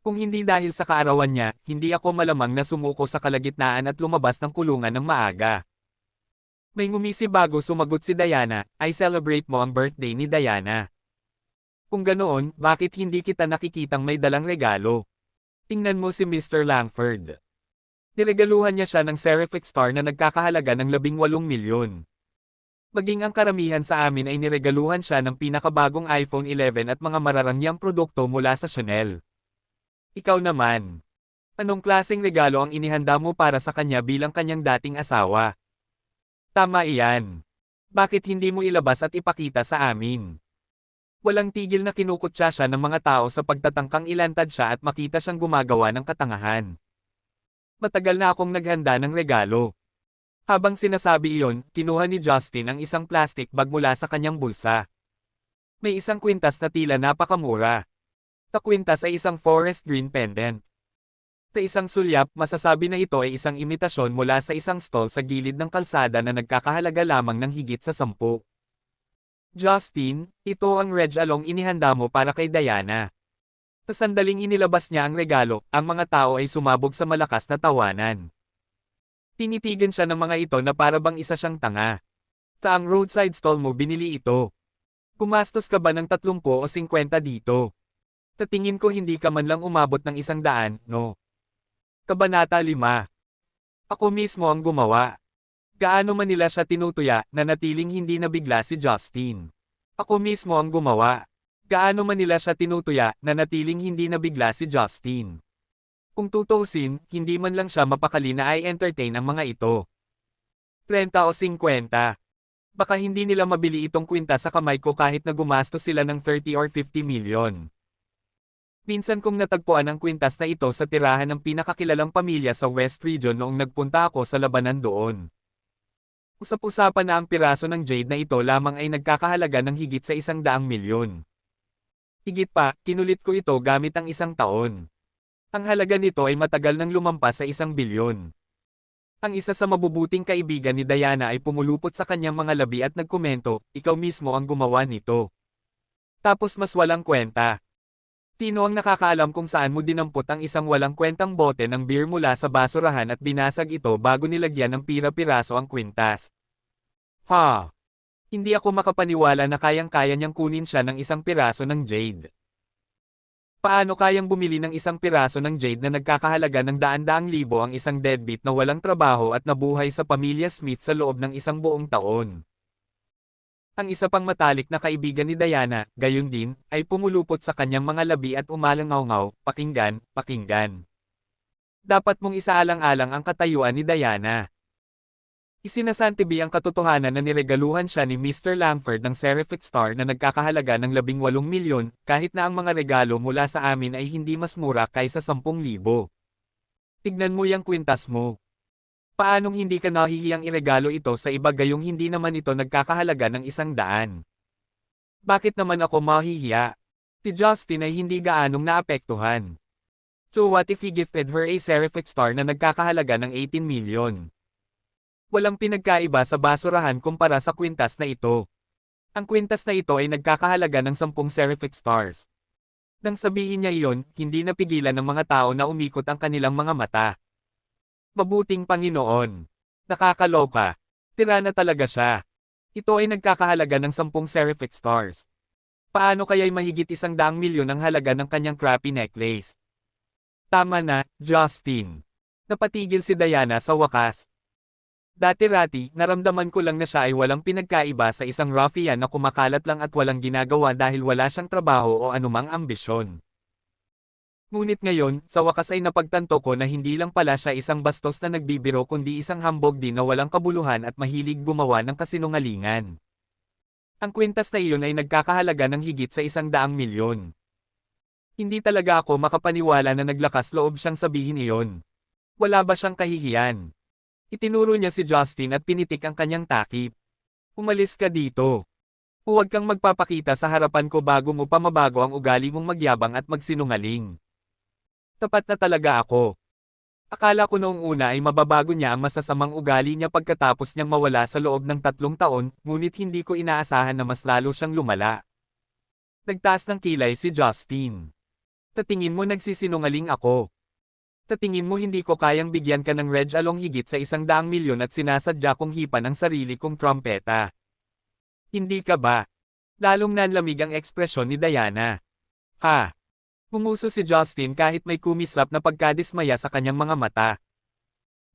Kung hindi dahil sa kaarawan niya, hindi ako malamang na sumuko sa kalagitnaan at lumabas ng kulungan ng maaga. May ngumisi bago sumagot si Diana, I celebrate mo ang birthday ni Diana. Kung ganoon, bakit hindi kita nakikitang may dalang regalo? Tingnan mo si Mr. Langford. Niregaluhan niya siya ng Seraphic Star na nagkakahalaga ng 18 milyon. Maging ang karamihan sa amin ay niregaluhan siya ng pinakabagong iPhone 11 at mga mararangyang produkto mula sa Chanel. Ikaw naman. Anong klaseng regalo ang inihanda mo para sa kanya bilang kanyang dating asawa? Tama iyan. Bakit hindi mo ilabas at ipakita sa amin? Walang tigil na kinukutya siya ng mga tao sa pagtatangkang ilantad siya at makita siyang gumagawa ng katangahan. Matagal na akong naghanda ng regalo. Habang sinasabi iyon, kinuha ni Justin ang isang plastic bag mula sa kanyang bulsa. May isang kwintas na tila napakamura. Sa kwintas ay isang forest green pendant. Sa isang sulyap, masasabi na ito ay isang imitasyon mula sa isang stall sa gilid ng kalsada na nagkakahalaga lamang ng higit sa 10. Justin, ito ang Reg Along inihanda mo para kay Diana. Sa sandaling inilabas niya ang regalo, ang mga tao ay sumabog sa malakas na tawanan. Tinitigan siya ng mga ito na para bang isa siyang tanga. Saang roadside stall mo binili ito? Gumastos ka ba ng 30 o 50 dito? Sa tingin ko hindi ka man lang umabot ng 100, no? Kabanata 5. Ako mismo ang gumawa. Gaano man nila siya tinutuya, nanatiling hindi nabigla si Justin. Ako mismo ang gumawa. Gaano man nila siya tinutuya, nanatiling hindi nabigla si Justin. Kung tutuusin, hindi man lang siya mapakali na ay entertain ang mga ito. 30 o 50. Baka hindi nila mabili itong kwinta sa kamay ko kahit na gumastos sila ng 30 or 50 milyon. Minsan kong natagpuan ang kwintas na ito sa tirahan ng pinakakilalang pamilya sa West Region noong nagpunta ako sa labanan doon. Usap-usapan na ang piraso ng jade na ito lamang ay nagkakahalaga ng higit sa 100 milyon. Higit pa, kinulit ko ito gamit ang 1 taon. Ang halaga nito ay matagal nang lumampas sa 1 bilyon. Ang isa sa mabubuting kaibigan ni Diana ay pumulupot sa kanyang mga labi at nagkomento, ikaw mismo ang gumawa nito. Tapos mas walang kwenta. Tino ang nakakaalam kung saan mo dinampot ang isang walang kwentang bote ng beer mula sa basurahan at binasag ito bago nilagyan ng pira-piraso ang kwintas. Ha! Hindi ako makapaniwala na kayang-kaya niyang kunin siya ng 1 piraso ng jade. Paano kayang bumili ng 1 piraso ng jade na nagkakahalaga ng daan-daang libo ang isang deadbeat na walang trabaho at nabuhay sa pamilya Smith sa loob ng 1 buong taon? Ang isa pang matalik na kaibigan ni Diana, gayon din, ay pumulupot sa kanyang mga labi at umalangaw-ngaw, pakinggan, pakinggan. Dapat mong isaalang-alang ang katayuan ni Diana. Isinasantibi ang katotohanan na niregaluhan siya ni Mr. Langford ng Seraphic Star na nagkakahalaga ng 18 milyon, kahit na ang mga regalo mula sa amin ay hindi mas mura kaysa 10,000. Tignan mo yung kwintas mo. Paanong hindi ka nahihiyang iregalo ito sa iba gayong hindi naman ito nagkakahalaga ng 100? Bakit naman ako mahihiya? Si Justin ay hindi gaanong naapektuhan. So what if he gifted her a Seraphic Star na nagkakahalaga ng 18 milyon? Walang pinagkaiba sa basurahan kumpara sa kwintas na ito. Ang kwintas na ito ay nagkakahalaga ng 10 Seraphic Stars. Nang sabihin niya iyon, hindi napigilan ng mga tao na umikot ang kanilang mga mata. Mabuting Panginoon! Nakakaloka! Tirana talaga siya. Ito ay nagkakahalaga ng 10 Seraphic Stars. Paano kaya'y mahigit 100 milyon ang halaga ng kanyang crappy necklace? Tama na, Justin. Napatigil si Diana sa wakas. Dati-rati, naramdaman ko lang na siya ay walang pinagkaiba sa isang ruffian na kumakalat lang at walang ginagawa dahil wala siyang trabaho o anumang ambisyon. Ngunit ngayon, sa wakas ay napagtanto ko na hindi lang pala siya isang bastos na nagbibiro kundi isang hambog din na walang kabuluhan at mahilig gumawa ng kasinungalingan. Ang kwintas na iyon ay nagkakahalaga ng higit sa 100 milyon. Hindi talaga ako makapaniwala na naglakas loob siyang sabihin iyon. Wala ba siyang kahihiyan? Itinuro niya si Justin at pinitik ang kanyang takip. Umalis ka dito. Huwag kang magpapakita sa harapan ko bago mo pa mabago ang ugali mong magyabang at magsinungaling. Tapat na talaga ako. Akala ko noong una ay mababago niya ang masasamang ugali niya pagkatapos niyang mawala sa loob ng 3 taon, ngunit hindi ko inaasahan na mas lalo siyang lumala. Nagtaas ng kilay si Justin. Tatingin mo nagsisinungaling ako. Tatingin mo hindi ko kayang bigyan ka ng Reg Along higit sa 100 milyon at sinasadya kong hipan ang sarili kong trompeta. Hindi ka ba? Lalong nanlamig ang ekspresyon ni Diana. Ha? Humuso si Justin kahit may kumislap na pagkadismaya sa kanyang mga mata.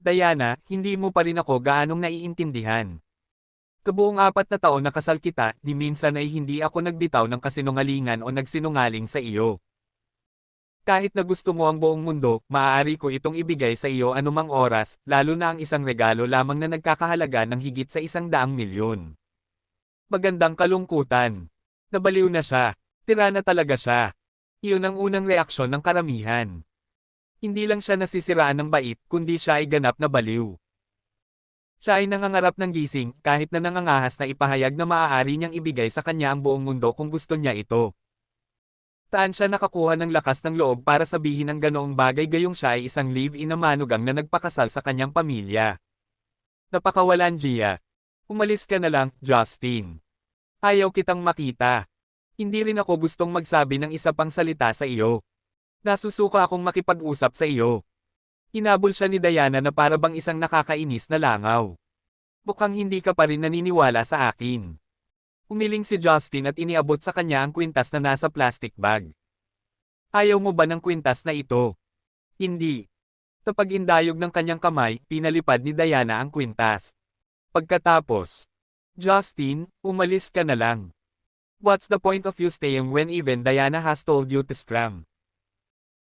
Diana, hindi mo pa rin ako gaanong naiintindihan. Kabuong 4 na taon na kasal kita, ni minsan ay hindi ako nagbitaw ng kasinungalingan o nagsinungaling sa iyo. Kahit na gusto mo ang buong mundo, maaari ko itong ibigay sa iyo anumang oras, lalo na ang isang regalo lamang na nagkakahalaga ng higit sa 100 milyon. Magandang kalungkutan. Nabaliw na siya. Tirana talaga siya. Iyon ang unang reaksyon ng karamihan. Hindi lang siya nasisiraan ng bait, kundi siya ay ganap na baliw. Siya ay nangangarap ng gising, kahit na nangangahas na ipahayag na maaari niyang ibigay sa kanya ang buong mundo kung gusto niya ito. Saan siya nakakuha ng lakas ng loob para sabihin ang ganoong bagay gayong siya ay isang live-in na manugang na nagpakasal sa kanyang pamilya? Napakawalan Gia. Umalis ka na lang, Justin. Ayaw kitang makita. Hindi rin ako gustong magsabi ng isa pang salita sa iyo. Nasusuka akong makipag-usap sa iyo. Hinabol siya ni Diana na para bang isang nakakainis na langaw. Mukhang hindi ka pa rin naniniwala sa akin. Umiling si Justin at iniabot sa kanya ang kwintas na nasa plastic bag. Ayaw mo ba ng kwintas na ito? Hindi. Kapag indayog ng kanyang kamay, pinalipad ni Diana ang kwintas. Pagkatapos, Justin, umalis ka na lang. What's the point of you staying when even Diana has told you to scram?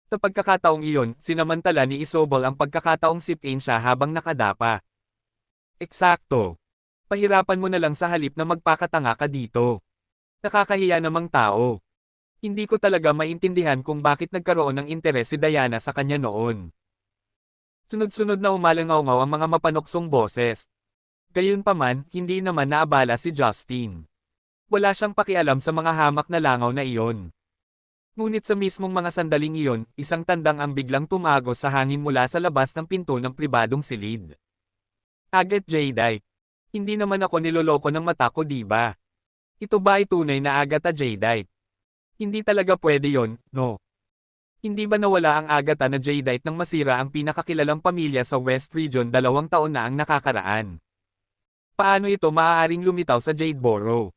Sa pagkakataong iyon, sinamantala ni Isobel ang pagkakataong sipin siya habang nakadapa. Eksakto. Pahirapan mo na lang sa halip na magpakatanga ka dito. Nakakahiya namang tao. Hindi ko talaga maintindihan kung bakit nagkaroon ng interes si Diana sa kanya noon. Sunod-sunod na umalangaw-ngaw ang mga mapanuksong boses. Gayunpaman, hindi naman naabala si Justin. Wala siyang pakialam sa mga hamak na langaw na iyon. Ngunit sa mismong mga sandaling iyon, isang tandang ang biglang tumagos sa hangin mula sa labas ng pinto ng pribadong silid. Agat Jadeite. Hindi naman ako niloloko ng mata ko, diba? Ito ba ay tunay na Agatha Jadeite? Hindi talaga pwede yon, no? Hindi ba nawala ang Agatha na Jadeite nang masira ang pinakakilalang pamilya sa West Region 2 taon na ang nakakaraan? Paano ito maaaring lumitaw sa Jadeboro?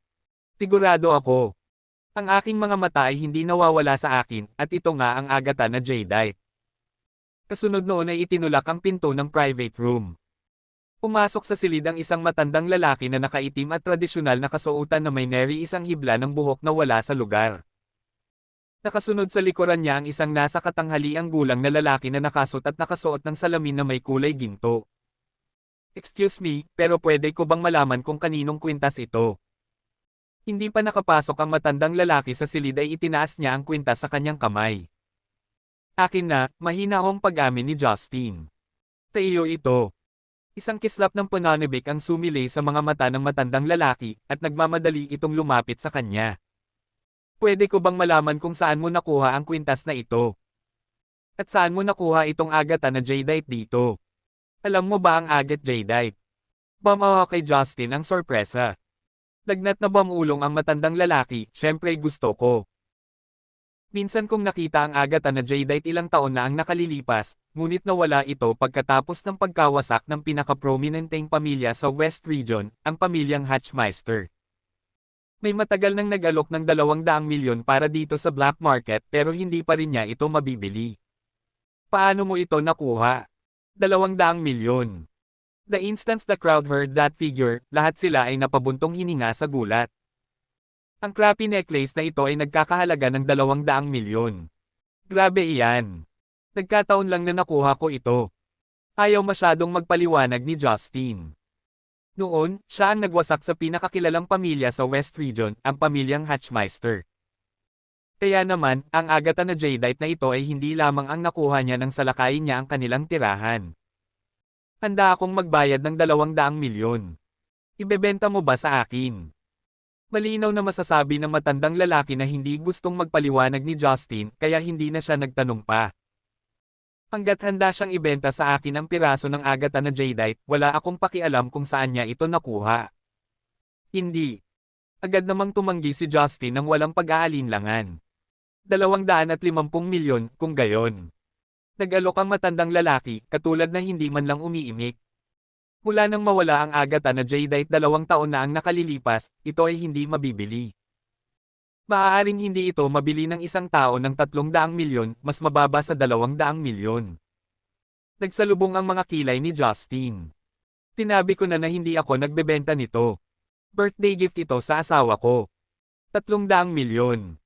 Sigurado ako. Ang aking mga mata ay hindi nawawala sa akin, at ito nga ang Agatha na Jadeite. Kasunod noon ay itinulak ang pinto ng private room. Pumasok sa silid ang isang matandang lalaki na nakaitim at tradisyonal na kasuotan na may neri isang hibla ng buhok na wala sa lugar. Nakasunod sa likuran niya ang isang nasa katanghaliang gulang na lalaki na nakasuot at nakasuot ng salamin na may kulay ginto. Excuse me, pero pwede ko bang malaman kung kaninong kwintas ito? Hindi pa nakapasok ang matandang lalaki sa silid ay itinaas niya ang kwintas sa kanyang kamay. Akin na, mahina akong pag-amin ni Justin. Sa iyo ito. Isang kislap ng pananabik ang sumilay sa mga mata ng matandang lalaki, at nagmamadali itong lumapit sa kanya. Pwede ko bang malaman kung saan mo nakuha ang kwintas na ito? At saan mo nakuha itong Agatha na Jadeite dito? Alam mo ba ang Agatha Jadeite? Bamawa kay Justin ang sorpresa. Lagnat na bamulong ang matandang lalaki, syempre gusto ko. Minsan kong nakita ang Agatha na Jadeite ilang taon na ang nakalilipas, ngunit nawala ito pagkatapos ng pagkawasak ng pinaka-prominenteng pamilya sa West Region, ang pamilyang Hatchmeister. May matagal nang nag-alok ng 200 milyon para dito sa black market pero hindi pa rin niya ito mabibili. Paano mo ito nakuha? 200 milyon. The instant the crowd heard that figure, lahat sila ay napabuntong hininga sa gulat. Ang crappy necklace na ito ay nagkakahalaga ng 200 milyon. Grabe iyan. Nagkataon lang na nakuha ko ito. Ayaw masyadong magpaliwanag ni Justin. Noon, siya ang nagwasak sa pinakakilalang pamilya sa West Region, ang pamilyang Hatchmeister. Kaya naman, ang Agatha na Jadeite na ito ay hindi lamang ang nakuha niya nang salakayin niya ang kanilang tirahan. Handa akong magbayad ng 200 milyon. Ibebenta mo ba sa akin? Malinaw na masasabi ng matandang lalaki na hindi gustong magpaliwanag ni Justin, kaya hindi na siya nagtanong pa. Hanggat handa siyang ibenta sa akin ang piraso ng Agatha na Jadeite, wala akong pakialam kung saan niya ito nakuha. Hindi. Agad namang tumanggi si Justin nang walang pag-aalinlangan. 250 milyon, kung gayon. Nag-alok ang matandang lalaki, katulad na hindi man lang umiimik. Mula nang mawala ang Agatha na Jadeite 2 taon na ang nakalilipas, ito ay hindi mabibili. Maaaring hindi ito mabili ng isang tao ng 300 milyon, mas mababa sa 200 milyon. Nagsalubong ang mga kilay ni Justin. Tinabi ko na hindi ako nagbebenta nito. Birthday gift ito sa asawa ko. 300 milyon.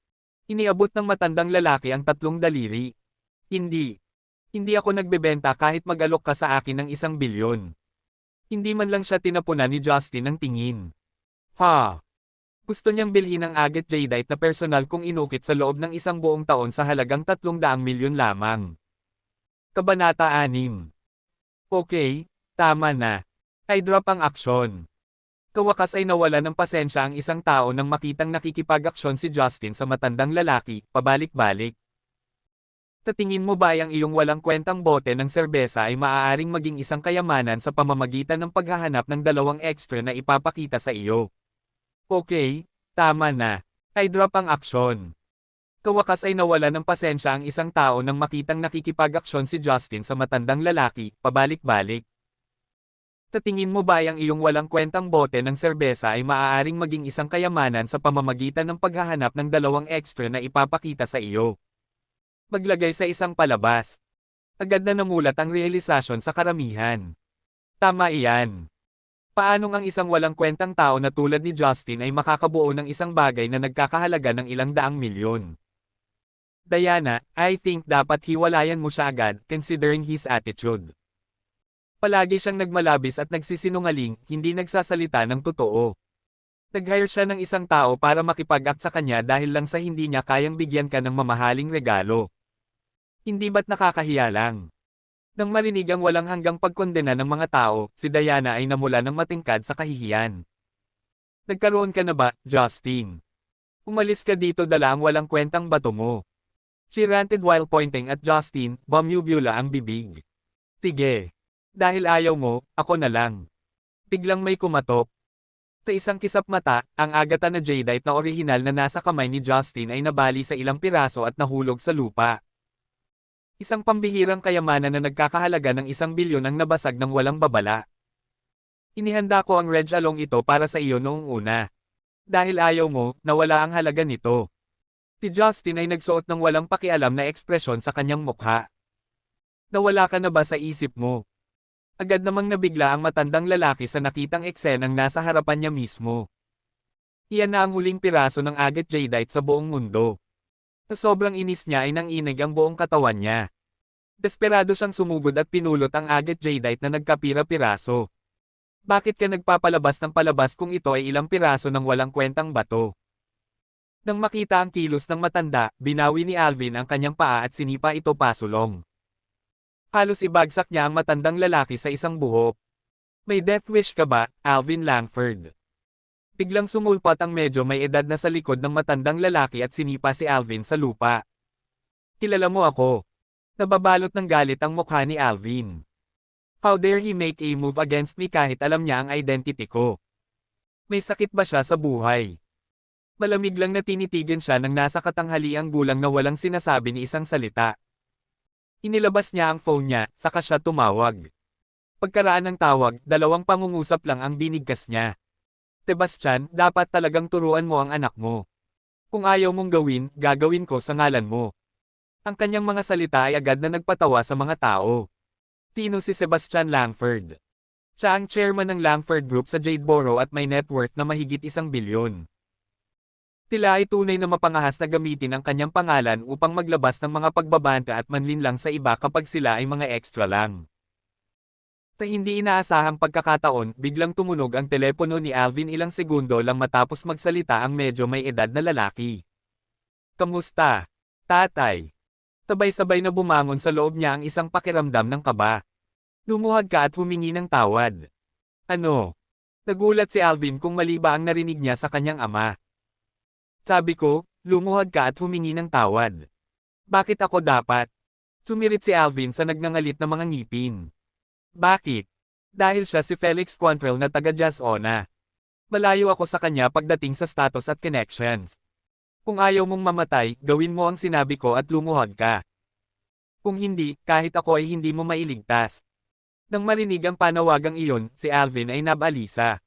Iniabot ng matandang lalaki ang 3 daliri. Hindi. Hindi ako nagbebenta kahit mag-alok ka sa akin ng 1 bilyon. Hindi man lang siya tinapunan ni Justin ng tingin. Ha? Gusto niyang bilhin ang Agatha Jadeite na personal kung inukit sa loob ng 1 buong taon sa halagang 300 milyon lamang. Kabanata 6. Okay, tama na. I drop ang aksyon. Kawakas ay nawala ng pasensya ang isang tao nang makitang nakikipag-aksyon si Justin sa matandang lalaki, pabalik-balik. Sa tingin mo ba ang iyong walang kwentang bote ng serbesa ay maaaring maging isang kayamanan sa pamamagitan ng paghahanap ng 2 extra na ipapakita sa iyo? Okay, tama na. I drop ang aksyon. Kawakas ay nawala ng pasensya ang isang tao nang makitang nakikipag-aksyon si Justin sa matandang lalaki, pabalik-balik. Sa tingin mo ba ang iyong walang kwentang bote ng serbesa ay maaaring maging isang kayamanan sa pamamagitan ng paghahanap ng 2 extra na ipapakita sa iyo? Maglagay sa isang palabas. Agad na namulat ang realisasyon sa karamihan. Tama iyan. Paano ang isang walang kwentang tao na tulad ni Justin ay makakabuo ng isang bagay na nagkakahalaga ng ilang daang milyon? Diana, I think dapat hiwalayan mo siya agad, considering his attitude. Palagi siyang nagmalabis at nagsisinungaling, hindi nagsasalita ng totoo. Nag-hire siya ng isang tao para makipag-act sa kanya dahil lang sa hindi niya kayang bigyan ka ng mamahaling regalo. Hindi ba't nakakahiya lang? Nang marinig ang walang hanggang pagkondena ng mga tao, si Diana ay namula ng matingkad sa kahihiyan. Nagkaroon ka na ba, Justin? Umalis ka dito, dala ang walang kwentang bato mo. She ranted while pointing at Justin, bumubula ang bibig. Sige. Dahil ayaw mo, ako na lang. Biglang may kumatok. Sa isang kisap mata, ang Agatha na Jadeite na orihinal na nasa kamay ni Justin ay nabali sa ilang piraso at nahulog sa lupa. Isang pambihirang kayamanan na nagkakahalaga ng 1 bilyon ang nabasag ng walang babala. Inihanda ko ang Reg Along ito para sa iyo noong una. Dahil ayaw mo, nawala ang halaga nito. Si Justin ay nagsuot ng walang pakialam na ekspresyon sa kanyang mukha. Nawala ka na ba sa isip mo? Agad namang nabigla ang matandang lalaki sa nakitang eksenang nasa harapan niya mismo. Iyan na ang huling piraso ng Agatha Jadeite sa buong mundo. Sa sobrang inis niya ay nanginig ang buong katawan niya. Desperado siyang sumugod at pinulot ang Agatha Jadeite na nagkapira-piraso. Bakit ka nagpapalabas ng palabas kung ito ay ilang piraso ng walang kwentang bato? Nang makita ang kilos ng matanda, binawi ni Alvin ang kanyang paa at sinipa ito pasulong. Halos ibagsak niya ang matandang lalaki sa isang buhok. May death wish ka ba, Alvin Langford? Biglang sumulpat ang medyo may edad na sa likod ng matandang lalaki at sinipa si Alvin sa lupa. Kilala mo ako. Nababalot ng galit ang mukha ni Alvin. How dare he make a move against me kahit alam niya ang identity ko? May sakit ba siya sa buhay? Malamig lang na tinitigan siya ng nasa katanghaliang gulang na walang sinasabi ni isang salita. Inilabas niya ang phone niya, saka siya tumawag. Pagkaraan ng tawag, dalawang pangungusap lang ang binigkas niya. Sebastian, dapat talagang turuan mo ang anak mo. Kung ayaw mong gawin, gagawin ko sa ngalan mo. Ang kanyang mga salita ay agad na nagpatawa sa mga tao. Sino si Sebastian Langford? Siya ang chairman ng Langford Group sa Jadeboro at may net worth na mahigit 1 bilyon. Tila ay tunay na mapangahas na gamitin ang kanyang pangalan upang maglabas ng mga pagbabanta at manlinlang sa iba kapag sila ay mga extra lang. Sa hindi inaasahang pagkakataon, biglang tumunog ang telepono ni Alvin ilang segundo lang matapos magsalita ang medyo may edad na lalaki. Kamusta, tatay? Sabay-sabay na bumangon sa loob niya ang isang pakiramdam ng kaba. Lumuhad ka at humingi ng tawad. Ano? Nagulat si Alvin kung mali ba ang narinig niya sa kanyang ama. Sabi ko, lumuhad ka at humingi ng tawad. Bakit ako dapat? Sumirit si Alvin sa nagngangalit na mga ngipin. Bakit? Dahil siya si Felix Quantrill na taga-Jazona. Malayo ako sa kanya pagdating sa status at connections. Kung ayaw mong mamatay, gawin mo ang sinabi ko at lumuhod ka. Kung hindi, kahit ako ay hindi mo mailigtas. Nang marinig ang panawagang iyon, si Alvin ay nabalisa.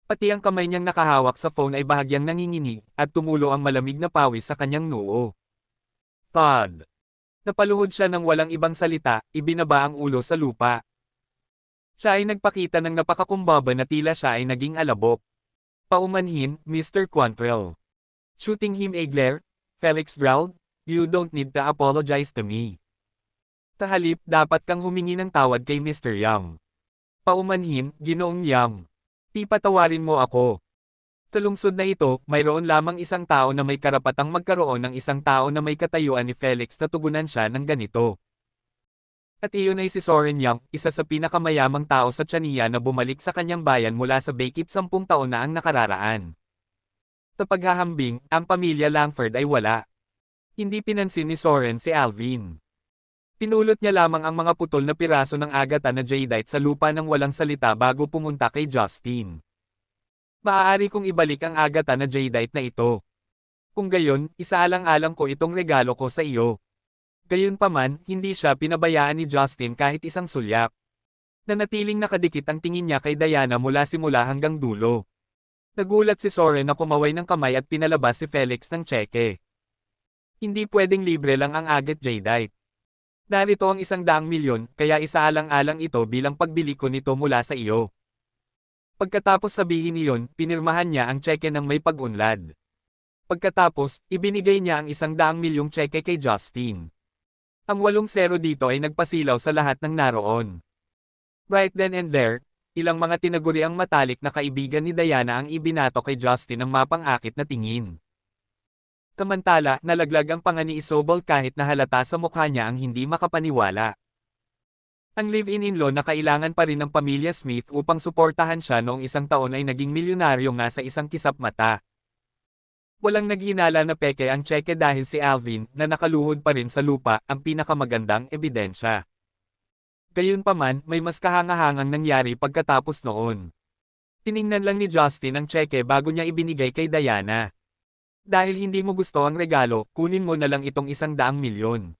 Pati ang kamay niyang nakahawak sa phone ay bahagyang nanginginig, at tumulo ang malamig na pawis sa kanyang noo. Thud. Napaluhod siya ng walang ibang salita, ibinaba ang ulo sa lupa. Siya ay nagpakita ng napakakumbaba na tila siya ay naging alabok. Paumanhin, Mr. Quantrill. Shooting him a glare, Felix growled, you don't need to apologize to me. Sa halip, dapat kang humingi ng tawad kay Mr. Young. Paumanhin, Ginoong Young. Patawarin mo ako. Sa lungsod na ito, mayroon lamang isang tao na may karapatang magkaroon ng isang tao na may katayuan ni Felix na tugunan siya ng ganito. At iyon ay si Soren Young, isa sa pinakamayamang tao sa Chania na bumalik sa kanyang bayan mula sa bakip 10 taon na ang nakararaan. Sa paghahambing, ang pamilya Langford ay wala. Hindi pinansin ni Soren si Alvin. Pinulot niya lamang ang mga putol na piraso ng agata na jadeite sa lupa ng walang salita bago pumunta kay Justin. Maaari kong ibalik ang agata na jadeite na ito. Kung gayon, isaalang-alang ko itong regalo ko sa iyo. Gayunpaman, hindi siya pinabayaan ni Justin kahit isang sulyap. Nanatiling nakadikit ang tingin niya kay Diana mula simula hanggang dulo. Nagulat si Soren na kumaway ng kamay at pinalabas si Felix ng tseke. Hindi pwedeng libre lang ang agate jadeite. Narito ang 100 milyon, kaya isaalang-alang ito bilang pagbili ko nito mula sa iyo. Pagkatapos sabihin niyon, pinirmahan niya ang tseke ng may pag-unlad. Pagkatapos, ibinigay niya ang 100 milyong tseke kay Justin. Ang 8 dito ay nagpasilaw sa lahat ng naroon. Right then and there, ilang mga tinaguriang matalik na kaibigan ni Diana ang ibinato kay Justin ng mapang-akit na tingin. Samantala, nalaglag ang panga ni Isobel kahit na halata sa mukha niya ang hindi makapaniwala. Ang live-in-in-law na kailangan pa rin ng pamilya Smith upang suportahan siya noong 1 taon ay naging milyonaryo nga sa isang kisap mata. Walang naghinala na peke ang tseke dahil si Alvin, na nakaluhod pa rin sa lupa, ang pinakamagandang ebidensya. Gayunpaman, may mas kahangahangang nangyari pagkatapos noon. Tiningnan lang ni Justin ang tseke bago niya ibinigay kay Diana. Dahil hindi mo gusto ang regalo, kunin mo na lang itong 100 milyon.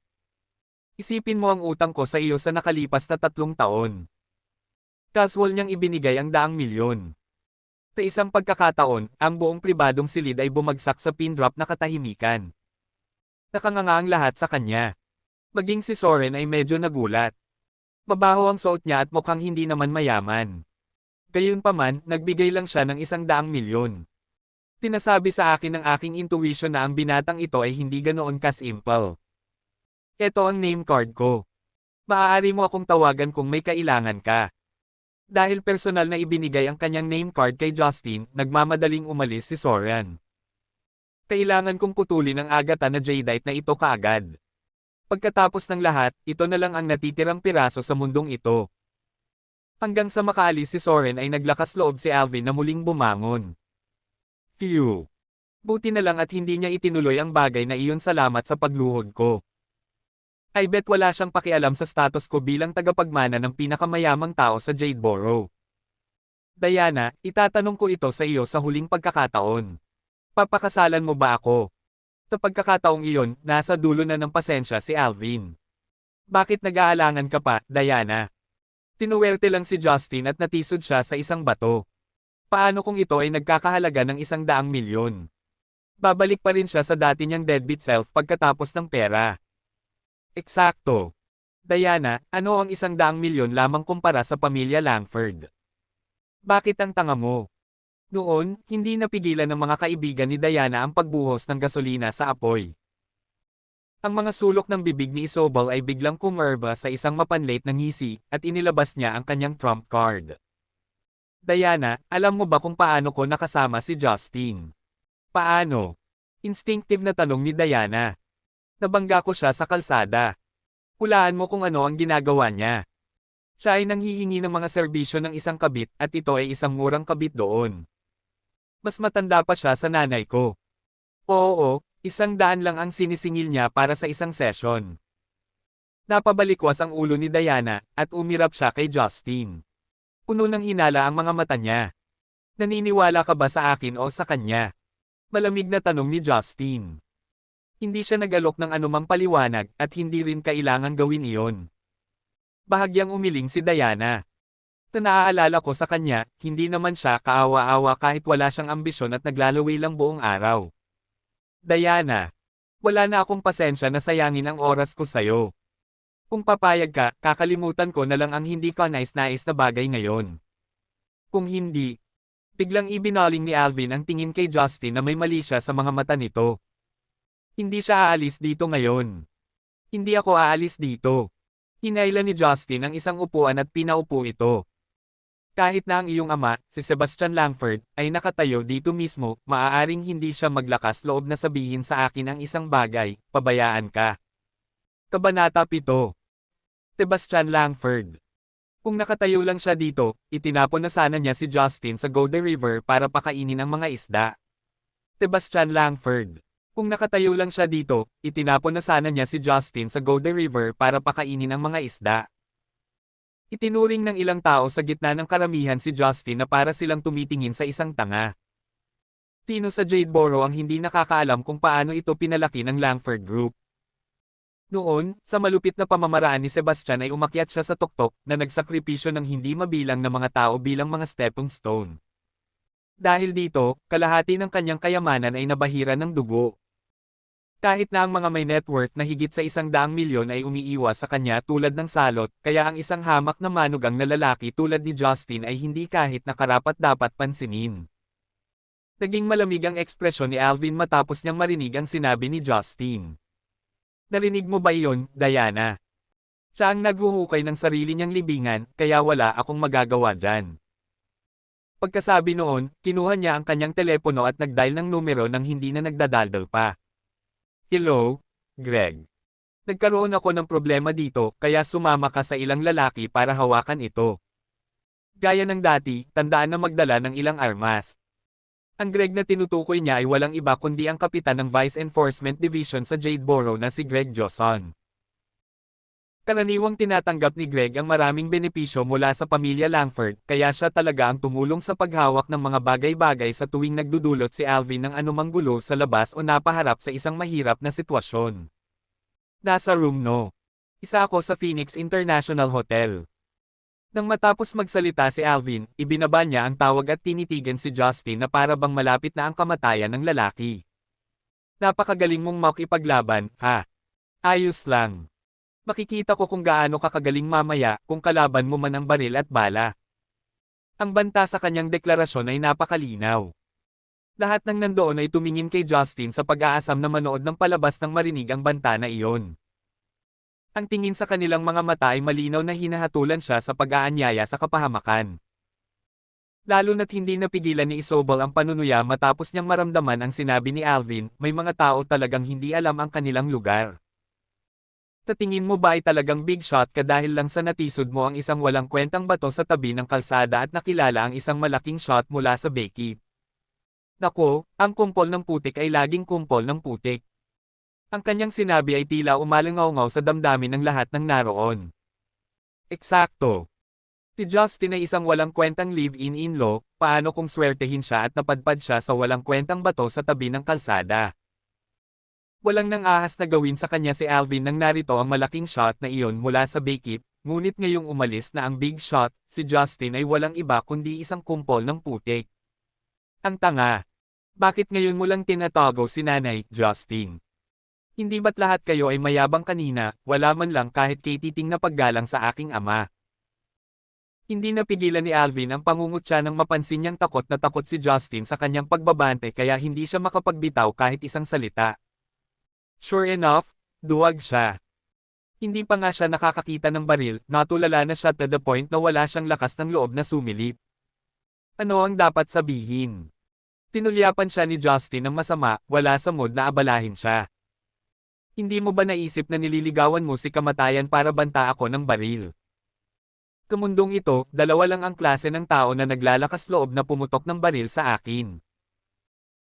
Isipin mo ang utang ko sa iyo sa nakalipas na 3 taon. Casual niyang ibinigay ang 100 milyon. Sa isang pagkakataon, ang buong pribadong silid ay bumagsak sa pin drop na katahimikan. Nakanganga ang lahat sa kanya. Maging si Soren ay medyo nagulat. Mabaho ang suot niya at mukhang hindi naman mayaman. Gayunpaman, nagbigay lang siya ng 100 milyon. Tinasabi sa akin ng aking intuition na ang binatang ito ay hindi ganoon ka-simple. Ito ang name card ko. Maaari mo akong tawagan kung may kailangan ka. Dahil personal na ibinigay ang kanyang name card kay Justin, nagmamadaling umalis si Soren. Kailangan kong putulin ang agata na jadeite na ito kaagad. Pagkatapos ng lahat, ito na lang ang natitirang piraso sa mundong ito. Hanggang sa makaalis si Soren ay naglakas loob si Alvin na muling bumangon. Phew! Buti na lang at hindi niya itinuloy ang bagay na iyon salamat sa pagluhod ko. I bet wala siyang pakialam sa status ko bilang tagapagmana ng pinakamayamang tao sa Jadeboro. Diana, itatanong ko ito sa iyo sa huling pagkakataon. Papakasalan mo ba ako? Sa pagkakataong iyon, nasa dulo na ng pasensya si Alvin. Bakit nag-aalangan ka pa, Diana? Tinuwerte lang si Justin at natisod siya sa isang bato. Paano kung ito ay nagkakahalaga ng 100 milyon? Babalik pa rin siya sa dati niyang deadbeat self pagkatapos ng pera. Eksakto. Diana, ano ang 100 milyon lamang kumpara sa pamilya Langford? Bakit ang tanga mo? Noon, hindi napigilan ng mga kaibigan ni Diana ang pagbuhos ng gasolina sa apoy. Ang mga sulok ng bibig ni Isobel ay biglang kumerba sa isang mapanlate na ngisi, at inilabas niya ang kanyang trump card. Diana, alam mo ba kung paano ko nakasama si Justin? Paano? Instinctive na tanong ni Diana. Nabangga ko siya sa kalsada. Hulaan mo kung ano ang ginagawa niya. Siya ay nanghihingi ng mga serbisyo ng isang kabit at ito ay isang murang kabit doon. Mas matanda pa siya sa nanay ko. Oo, 100 lang ang sinisingil niya para sa isang session. Napabalikwas ang ulo ni Diana at umirap siya kay Justin. Puno ng hinala ang mga mata niya. Naniniwala ka ba sa akin o sa kanya? Malamig na tanong ni Justin. Hindi siya nag-alok ng anumang paliwanag at hindi rin kailangang gawin iyon. Bahagyang umiling si Diana. Naaalala ko sa kanya, hindi naman siya kaawa-awa kahit wala siyang ambisyon at naglalaway lang buong araw. Diana, wala na akong pasensya na sayangin ang oras ko sa'yo. Kung papayag ka, kakalimutan ko na lang ang hindi ka nais-nais na bagay ngayon. Kung hindi, biglang ibinaling ni Alvin ang tingin kay Justin na may mali siya sa mga mata nito. Hindi siya aalis dito ngayon. Hindi ako aalis dito. Hinailan ni Justin ang isang upuan at pinaupo ito. Kahit na ang iyong ama, si Sebastian Langford, ay nakatayo dito mismo, maaaring hindi siya maglakas loob na sabihin sa akin ang isang bagay, pabayaan ka. Kabanata 7. Sebastian Langford. Kung nakatayo lang siya dito, itinapon na sana niya si Justin sa Golden River para pakainin ang mga isda. Sebastian Langford. Kung nakatayo lang siya dito, itinapon na sana niya si Justin sa Golden River para pakainin ang mga isda. Itinuring ng ilang tao sa gitna ng karamihan si Justin na para silang tumitingin sa isang tanga. Sino sa Jadeboro ang hindi nakakaalam kung paano ito pinalaki ng Langford Group? Noon, sa malupit na pamamaraan ni Sebastian ay umakyat siya sa tuktok na nagsakripisyo ng hindi mabilang na mga tao bilang mga stepping stone. Dahil dito, kalahati ng kanyang kayamanan ay nabahira ng dugo. Kahit na ang mga may net worth na higit sa 100 milyon ay umiiwas sa kanya tulad ng salot, kaya ang isang hamak na manugang na lalaki tulad ni Justin ay hindi kahit na karapat-dapat pansinin. Naging malamig ang ekspresyon ni Alvin matapos niyang marinig ang sinabi ni Justin. Narinig mo ba iyon, Diana? Siya ang naghuhukay ng sarili niyang libingan, kaya wala akong magagawa dyan. Pagkasabi noon, kinuha niya ang kanyang telepono at nag-dial ng numero nang hindi na nagdadaldal pa. Hello, Greg. Nagkaroon ako ng problema dito, kaya sumama ka sa ilang lalaki para hawakan ito. Gaya ng dati, tandaan na magdala ng ilang armas. Ang Greg na tinutukoy niya ay walang iba kundi ang kapitan ng Vice Enforcement Division sa Jadeboro na si Greg Joson. Karaniwang tinatanggap ni Greg ang maraming benepisyo mula sa pamilya Langford, kaya siya talaga ang tumulong sa paghawak ng mga bagay-bagay sa tuwing nagdudulot si Alvin ng anumang gulo sa labas o napaharap sa isang mahirap na sitwasyon. Nasa room no. Isa ako sa Phoenix International Hotel. Nang matapos magsalita si Alvin, ibinaba niya ang tawag at tinitigan si Justin na para bang malapit na ang kamatayan ng lalaki. Napakagaling mong makipaglaban, ha? Ayos lang. Makikita ko kung gaano kakagaling mamaya kung kalaban mo man ang baril at bala. Ang banta sa kanyang deklarasyon ay napakalinaw. Lahat ng nandoon ay tumingin kay Justin sa pag-aasam na manood ng palabas nang marinig ang banta na iyon. Ang tingin sa kanilang mga mata ay malinaw na hinahatulan siya sa pag-aanyaya sa kapahamakan. Lalo na't hindi napigilan ni Isobel ang panunuya matapos niyang maramdaman ang sinabi ni Alvin, may mga tao talagang hindi alam ang kanilang lugar. Sa tingin mo ba ay talagang big shot ka dahil lang sa natisod mo ang isang walang kwentang bato sa tabi ng kalsada at nakilala ang isang malaking shot mula sa Becky? Nako, ang kumpol ng putik ay laging kumpol ng putik. Ang kanyang sinabi ay tila umalangaw-ngaw sa damdamin ng lahat ng naroon. Eksakto. Si Justin ay isang walang kwentang live-in-in-law, paano kung swertehin siya at napadpad siya sa walang kwentang bato sa tabi ng kalsada. Walang nang ahas na gawin sa kanya si Alvin nang narito ang malaking shot na iyon mula sa Bakip, ngunit ngayong umalis na ang big shot, si Justin ay walang iba kundi isang kumpol ng putik. Ang tanga. Bakit ngayon mo lang tinatago si Nanay, Justin? Hindi ba't lahat kayo ay mayabang kanina, wala man lang kahit katiting na paggalang sa aking ama? Hindi napigilan ni Alvin ang pangungutya nang mapansin niyang takot na takot si Justin sa kanyang pagbabante kaya hindi siya makapagbitaw kahit isang salita. Sure enough, duwag siya. Hindi pa nga siya nakakakita ng baril, natulala na siya to the point na wala siyang lakas ng loob na sumilip. Ano ang dapat sabihin? Tinulyapan siya ni Justin ng masama, wala sa mood na abalahin siya. Hindi mo ba naisip na nililigawan mo si kamatayan para banta ako ng baril? Kamundong ito, dalawa lang ang klase ng tao na naglalakas loob na pumutok ng baril sa akin.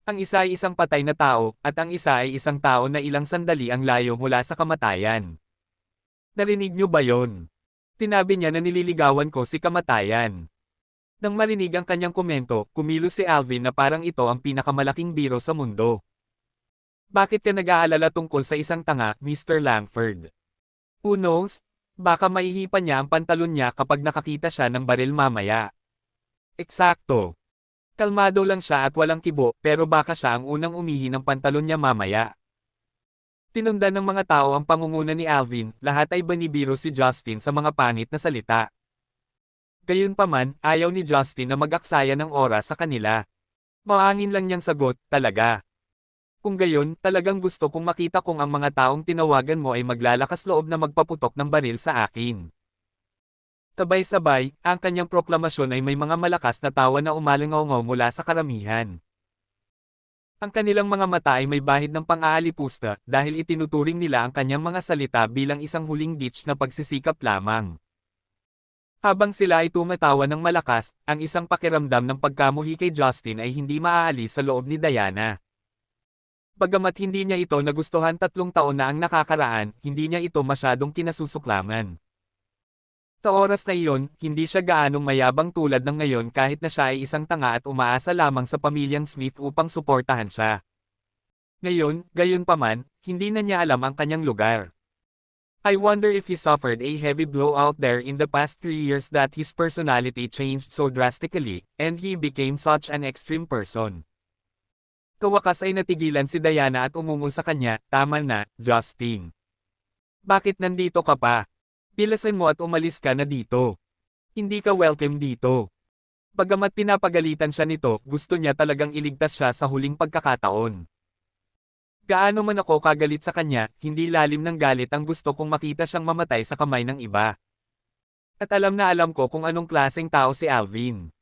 Ang isa ay isang patay na tao, at ang isa ay isang tao na ilang sandali ang layo mula sa kamatayan. Narinig niyo ba yon? Tinabi niya na nililigawan ko si kamatayan. Nang marinig ang kanyang komento, kumilos si Alvin na parang ito ang pinakamalaking biro sa mundo. Bakit ka nag-aalala tungkol sa isang tanga, Mr. Langford? Who knows? Baka maihipan niya ang pantalon niya kapag nakakita siya ng baril mamaya. Eksakto. Kalmado lang siya at walang kibo, pero baka siya ang unang umihi ng pantalon niya mamaya. Tinundan ng mga tao ang pangunguna ni Alvin, lahat ay banibiro si Justin sa mga pangit na salita. Gayunpaman, ayaw ni Justin na mag-aksaya ng oras sa kanila. Maangin lang niyang sagot, talaga. Kung gayon, talagang gusto kong makita kung ang mga taong tinawagan mo ay maglalakas loob na magpaputok ng baril sa akin. Sabay-sabay, ang kanyang proklamasyon ay may mga malakas na tawa na umalingaw mula sa karamihan. Ang kanilang mga mata ay may bahid ng pang-aalipusta dahil itinuturing nila ang kanyang mga salita bilang isang huling ditch na pagsisikap lamang. Habang sila ay tumatawa ng malakas, ang isang pakiramdam ng pagkamuhi kay Justin ay hindi maaalis sa loob ni Diana. Bagamat hindi niya ito nagustuhan 3 taon na ang nakakaraan, hindi niya ito masyadong kinasusuklaman. Sa oras na iyon, hindi siya gaanong mayabang tulad ng ngayon kahit na siya ay isang tanga at umaasa lamang sa pamilyang Smith upang suportahan siya. Ngayon, gayunpaman, hindi na niya alam ang kanyang lugar. I wonder if he suffered a heavy blow out there in the past 3 years that his personality changed so drastically, and he became such an extreme person. Kawakas ay natigilan si Diana at umungol sa kanya, tama na, Justin. Bakit nandito ka pa? Pilasan mo at umalis ka na dito. Hindi ka welcome dito. Bagamat pinapagalitan siya nito, gusto niya talagang iligtas siya sa huling pagkakataon. Gaano man ako kagalit sa kanya, hindi lalim ng galit ang gusto kong makita siyang mamatay sa kamay ng iba. At alam na alam ko kung anong klaseng tao si Alvin.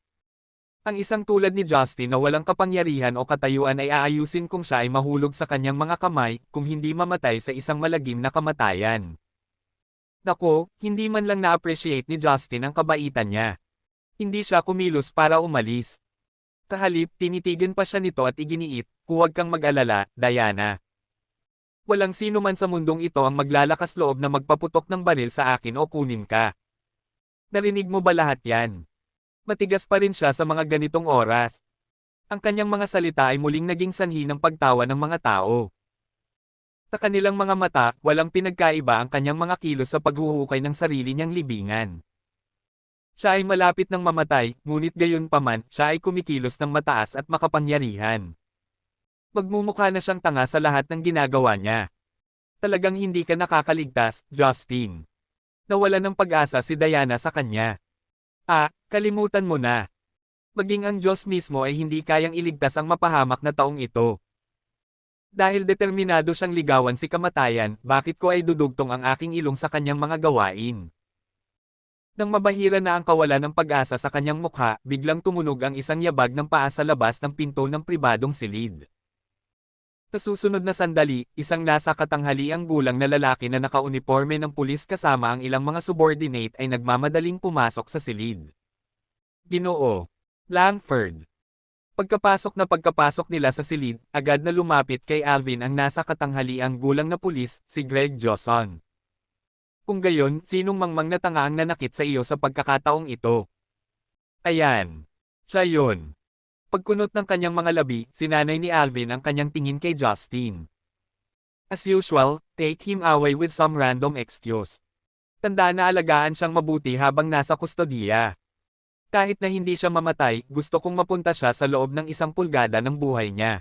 Ang isang tulad ni Justin na walang kapangyarihan o katayuan ay aayusin kung siya ay mahulog sa kanyang mga kamay, kung hindi mamatay sa isang malagim na kamatayan. Nako, hindi man lang na-appreciate ni Justin ang kabaitan niya. Hindi siya kumilos para umalis. Sa halip, tinitigan pa siya nito at iginiit, huwag kang mag-alala, Diana. Walang sino man sa mundong ito ang maglalakas loob na magpaputok ng baril sa akin o kunin ka. Narinig mo ba lahat yan? Matigas pa rin siya sa mga ganitong oras. Ang kanyang mga salita ay muling naging sanhi ng pagtawa ng mga tao. Sa kanilang mga mata, walang pinagkaiba ang kanyang mga kilos sa paghuhukay ng sarili niyang libingan. Siya ay malapit ng mamatay, ngunit gayunpaman, siya ay kumikilos ng mataas at makapangyarihan. Magmumukha na siyang tanga sa lahat ng ginagawa niya. Talagang hindi ka nakakaligtas, Justin. Nawala ng pag-asa si Diana sa kanya. Kalimutan mo na. Maging ang Diyos mismo ay hindi kayang iligtas ang mapahamak na taong ito. Dahil determinado siyang ligawan si kamatayan, bakit ko ay dudugtong ang aking ilong sa kanyang mga gawain? Nang mabahira na ang kawalan ng pag-asa sa kanyang mukha, biglang tumunog ang isang yabag ng paa sa labas ng pinto ng pribadong silid. Sa susunod na sandali, isang nasa katanghaliang gulang na lalaki na nakauniporme ng pulis kasama ang ilang mga subordinate ay nagmamadaling pumasok sa silid. Ginoo Langford. Pagkapasok nila sa silid, agad na lumapit kay Alvin ang nasa katanghaliang gulang na pulis, si Greg Johnson. Kung gayon, sinong mangmang na tanga ang nanakit sa iyo sa pagkakataong ito? Ayan. Siya yun. Pagkunot ng kanyang mga labi, sinanay ni Alvin ang kanyang tingin kay Justin. As usual, take him away with some random excuse. Tandaan na alagaan siyang mabuti habang nasa kustodiya. Kahit na hindi siya mamatay, gusto kong mapunta siya sa loob ng 1 pulgada ng buhay niya.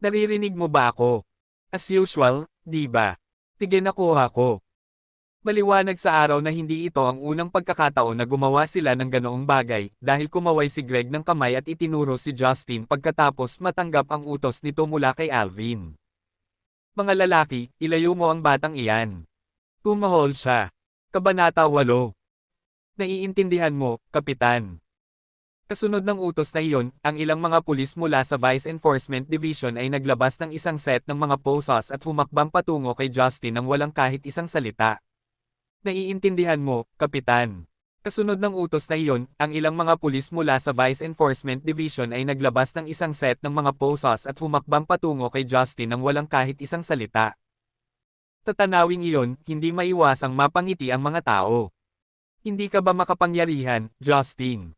Naririnig mo ba ako? As usual, di ba? Sige, nakuha ko. Maliwanag sa araw na hindi ito ang unang pagkakataon na gumawa sila ng ganoong bagay, dahil kumaway si Greg ng kamay at itinuro si Justin pagkatapos matanggap ang utos nito mula kay Alvin. Mga lalaki, ilayo mo ang batang iyan. Tumahol siya. Kabanata 8. Naiintindihan mo, Kapitan. Kasunod ng utos na iyon, ang ilang mga pulis mula sa Vice Enforcement Division ay naglabas ng isang set ng mga posas at humakbang patungo kay Justin nang walang kahit isang salita. Naiintindihan mo, Kapitan. Kasunod ng utos na iyon, ang ilang mga pulis mula sa Vice Enforcement Division ay naglabas ng isang set ng mga posas at humakbang patungo kay Justin nang walang kahit isang salita. Tatanawing iyon, hindi maiwasang mapangiti ang mga tao. Hindi ka ba makapangyarihan, Justin?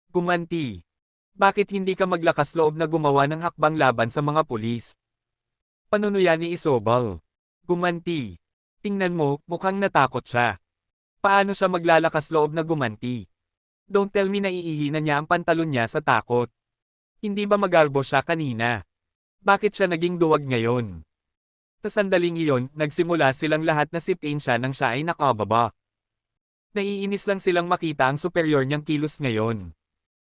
Gumanti. Bakit hindi ka maglakas loob na gumawa ng hakbang laban sa mga pulis? Panunuya ni Isobel. Gumanti. Tingnan mo, mukhang natakot siya. Paano siya maglalakas loob na gumanti? Don't tell me na iihina niya ang pantalon niya sa takot. Hindi ba magarbo siya kanina? Bakit siya naging duwag ngayon? Sa sandaling iyon, nagsimula silang lahat na sipin siya nang siya ay nakababa. Naiinis lang silang makita ang superior niyang kilos ngayon.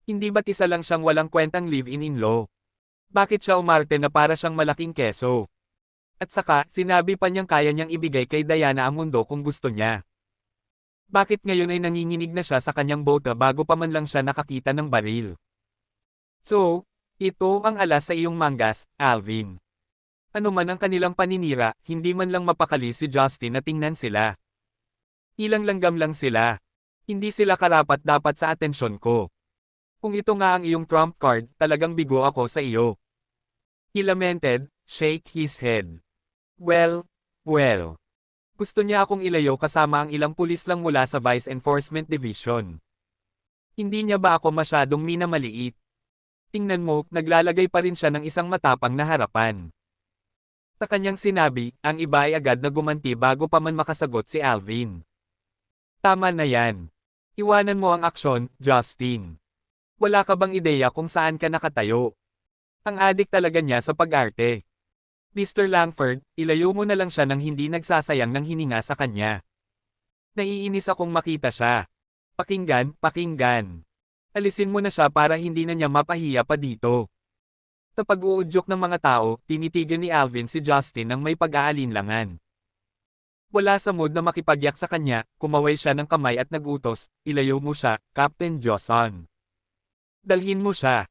Hindi ba't isa lang siyang walang kwentang live-in-law? Bakit siya umarte na para siyang malaking keso? At saka, sinabi pa niyang kaya niyang ibigay kay Diana ang mundo kung gusto niya. Bakit ngayon ay nanginginig na siya sa kanyang bota bago pa man lang siya nakakita ng baril? So, ito ang alas sa iyong manggas, Alvin. Ano man ang kanilang paninira, hindi man lang mapakali si Justin na tingnan sila. Ilang langgam lang sila. Hindi sila karapat-dapat sa atensyon ko. Kung ito nga ang iyong trump card, talagang bigo ako sa iyo. He lamented, shake his head. Well. Gusto niya akong ilayo kasama ang ilang pulis lang mula sa Vice Enforcement Division. Hindi niya ba ako masyadong minamaliit? Tingnan mo, naglalagay pa rin siya ng isang matapang na harapan. Sa kanyang sinabi, ang iba ay agad na gumanti bago pa man makasagot si Alvin. Tama na yan. Iwanan mo ang aksyon, Justin. Wala ka bang ideya kung saan ka nakatayo? Ang adik talaga niya sa pag-arte. Mr. Langford, ilayo mo na lang siya nang hindi nagsasayang ng hininga sa kanya. Naiinis akong makita siya. Pakinggan. Alisin mo na siya para hindi na niya mapahiya pa dito. Sa pag-uudyok ng mga tao, tinitigan ni Alvin si Justin nang may pag-aalinlangan. Wala sa mood na makipagyak sa kanya, kumaway siya ng kamay at nagutos, ilayo mo siya, Captain Johnson. Dalhin mo siya.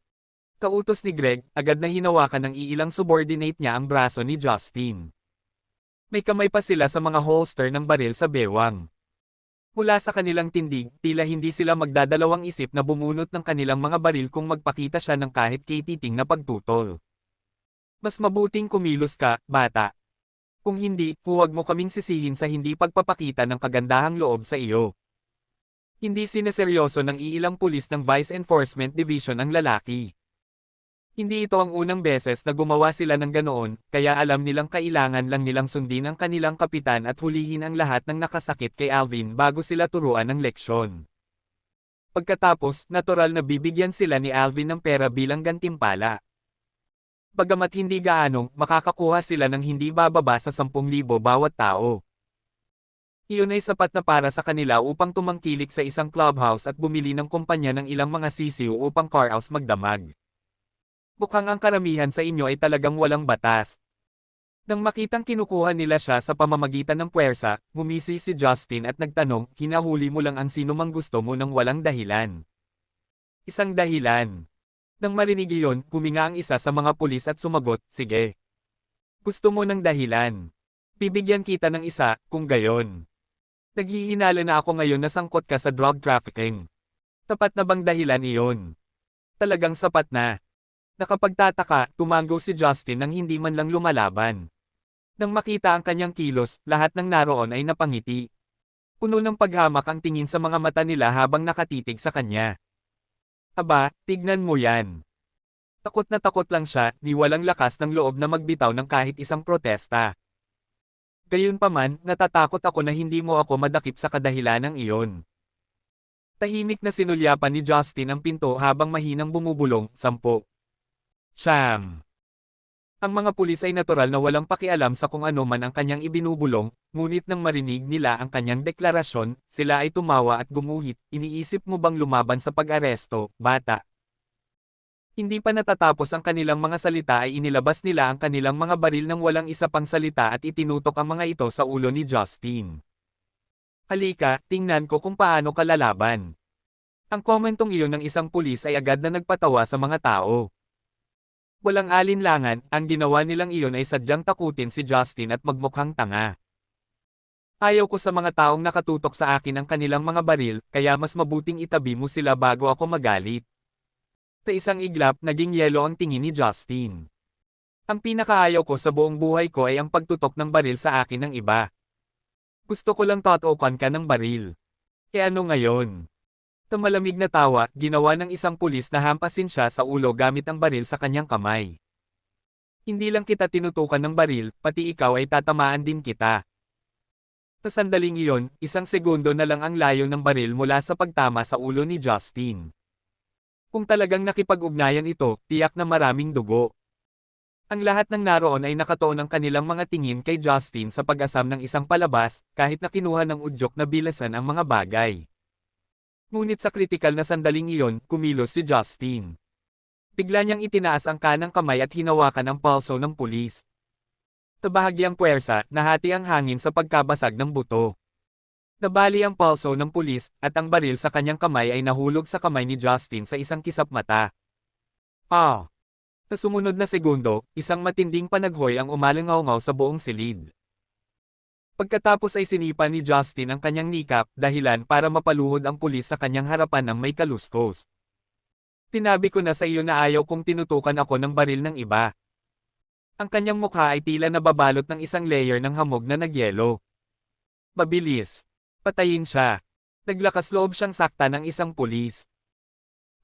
Kautos ni Greg, agad na hinawakan ng iilang subordinate niya ang braso ni Justin. May kamay pa sila sa mga holster ng baril sa bewang. Mula sa kanilang tindig, tila hindi sila magdadalawang isip na bumunot ng kanilang mga baril kung magpakita siya ng kahit kititing na pagtutol. Mas mabuting kumilos ka, bata. Kung hindi, huwag mo kaming sisihin sa hindi pagpapakita ng kagandahang loob sa iyo. Hindi sineseryoso ng iilang pulis ng Vice Enforcement Division ang lalaki. Hindi ito ang unang beses na gumawa sila ng ganoon, kaya alam nilang kailangan lang nilang sundin ang kanilang kapitan at hulihin ang lahat ng nakasakit kay Alvin bago sila turuan ng leksyon. Pagkatapos, natural na bibigyan sila ni Alvin ng pera bilang gantimpala. Bagamat hindi gaanong, makakakuha sila ng hindi bababa sa 10,000 bawat tao. Iyon ay sapat na para sa kanila upang tumangkilik sa isang clubhouse at bumili ng kumpanya ng ilang mga sisiw upang carhouse magdamag. Mukhang ang karamihan sa inyo ay talagang walang batas. Nang makitang kinukuha nila siya sa pamamagitan ng puwersa, ngumisi si Justin at nagtanong, hinahuli mo lang ang sino mang gusto mo nang walang dahilan. Isang dahilan. Nang marinig iyon, huminga ang isa sa mga pulis at sumagot, sige. Gusto mo ng dahilan. Bibigyan kita ng isa, kung gayon. Naghihinala na ako ngayon na sangkot ka sa drug trafficking. Tapat na bang dahilan iyon? Talagang sapat na. Nakapagtataka, tumango si Justin nang hindi man lang lumalaban. Nang makita ang kanyang kilos, lahat ng naroon ay napangiti. Puno ng paghamak ang tingin sa mga mata nila habang nakatitig sa kanya. Aba, tignan mo yan. Takot na takot lang siya, ni walang lakas ng loob na magbitaw ng kahit isang protesta. Gayunpaman, natatakot ako na hindi mo ako madakip sa kadahilanang iyon. Tahimik na sinulyapan ni Justin ang pinto habang mahinang bumubulong, 10. Siyam. Ang mga pulis ay natural na walang pakialam sa kung ano man ang kanyang ibinubulong, ngunit nang marinig nila ang kanyang deklarasyon, sila ay tumawa at gumuhit. Iniisip mo bang lumaban sa pag-aresto, bata? Hindi pa natatapos ang kanilang mga salita ay inilabas nila ang kanilang mga baril ng walang isa pang salita at itinutok ang mga ito sa ulo ni Justin. Halika, tingnan ko kung paano ka lalaban. Ang komentong iyon ng isang pulis ay agad na nagpatawa sa mga tao. Walang alinlangan, ang ginawa nilang iyon ay sadyang takutin si Justin at magmukhang tanga. Ayaw ko sa mga taong nakatutok sa akin ang kanilang mga baril, kaya mas mabuting itabi mo sila bago ako magalit. Sa isang iglap, naging yelo ang tingin ni Justin. Ang pinakaayaw ko sa buong buhay ko ay ang pagtutok ng baril sa akin ng iba. Gusto ko lang tatuokan ka ng baril. E ano ngayon? Sa malamig na tawa, ginawa ng isang pulis na hampasin siya sa ulo gamit ang baril sa kanyang kamay. Hindi lang kita tinutukan ng baril, pati ikaw ay tatamaan din kita. Sa sandaling iyon, isang segundo na lang ang layo ng baril mula sa pagtama sa ulo ni Justin. Kung talagang nakipag-ugnayan ito, tiyak na maraming dugo. Ang lahat ng naroon ay nakatuon ang kanilang mga tingin kay Justin sa pag-asam ng isang palabas, kahit na kinuha ng udyok na bilasan ang mga bagay. Ngunit sa kritikal na sandaling iyon, kumilos si Justin. Bigla niyang itinaas ang kanang kamay at hinawakan ang palso ng pulis. Sa bahagyang puwersa, nahati ang hangin sa pagkabasag ng buto. Nabali ang palso ng pulis, at ang baril sa kanyang kamay ay nahulog sa kamay ni Justin sa isang kisap mata. Ah! Sa sumunod na segundo, isang matinding panaghoy ang umalangaw-ngaw sa buong silid. Pagkatapos ay sinipa ni Justin ang kanyang nikap, dahilan para mapaluhod ang pulis sa kanyang harapan ng may kaluskos. Tinabi ko na sa iyo na ayaw kong tinutukan ako ng baril ng iba. Ang kanyang mukha ay tila nababalot ng isang layer ng hamog na nagyelo. Mabilis. Patayin siya. Naglakas loob siyang sakta ng isang pulis.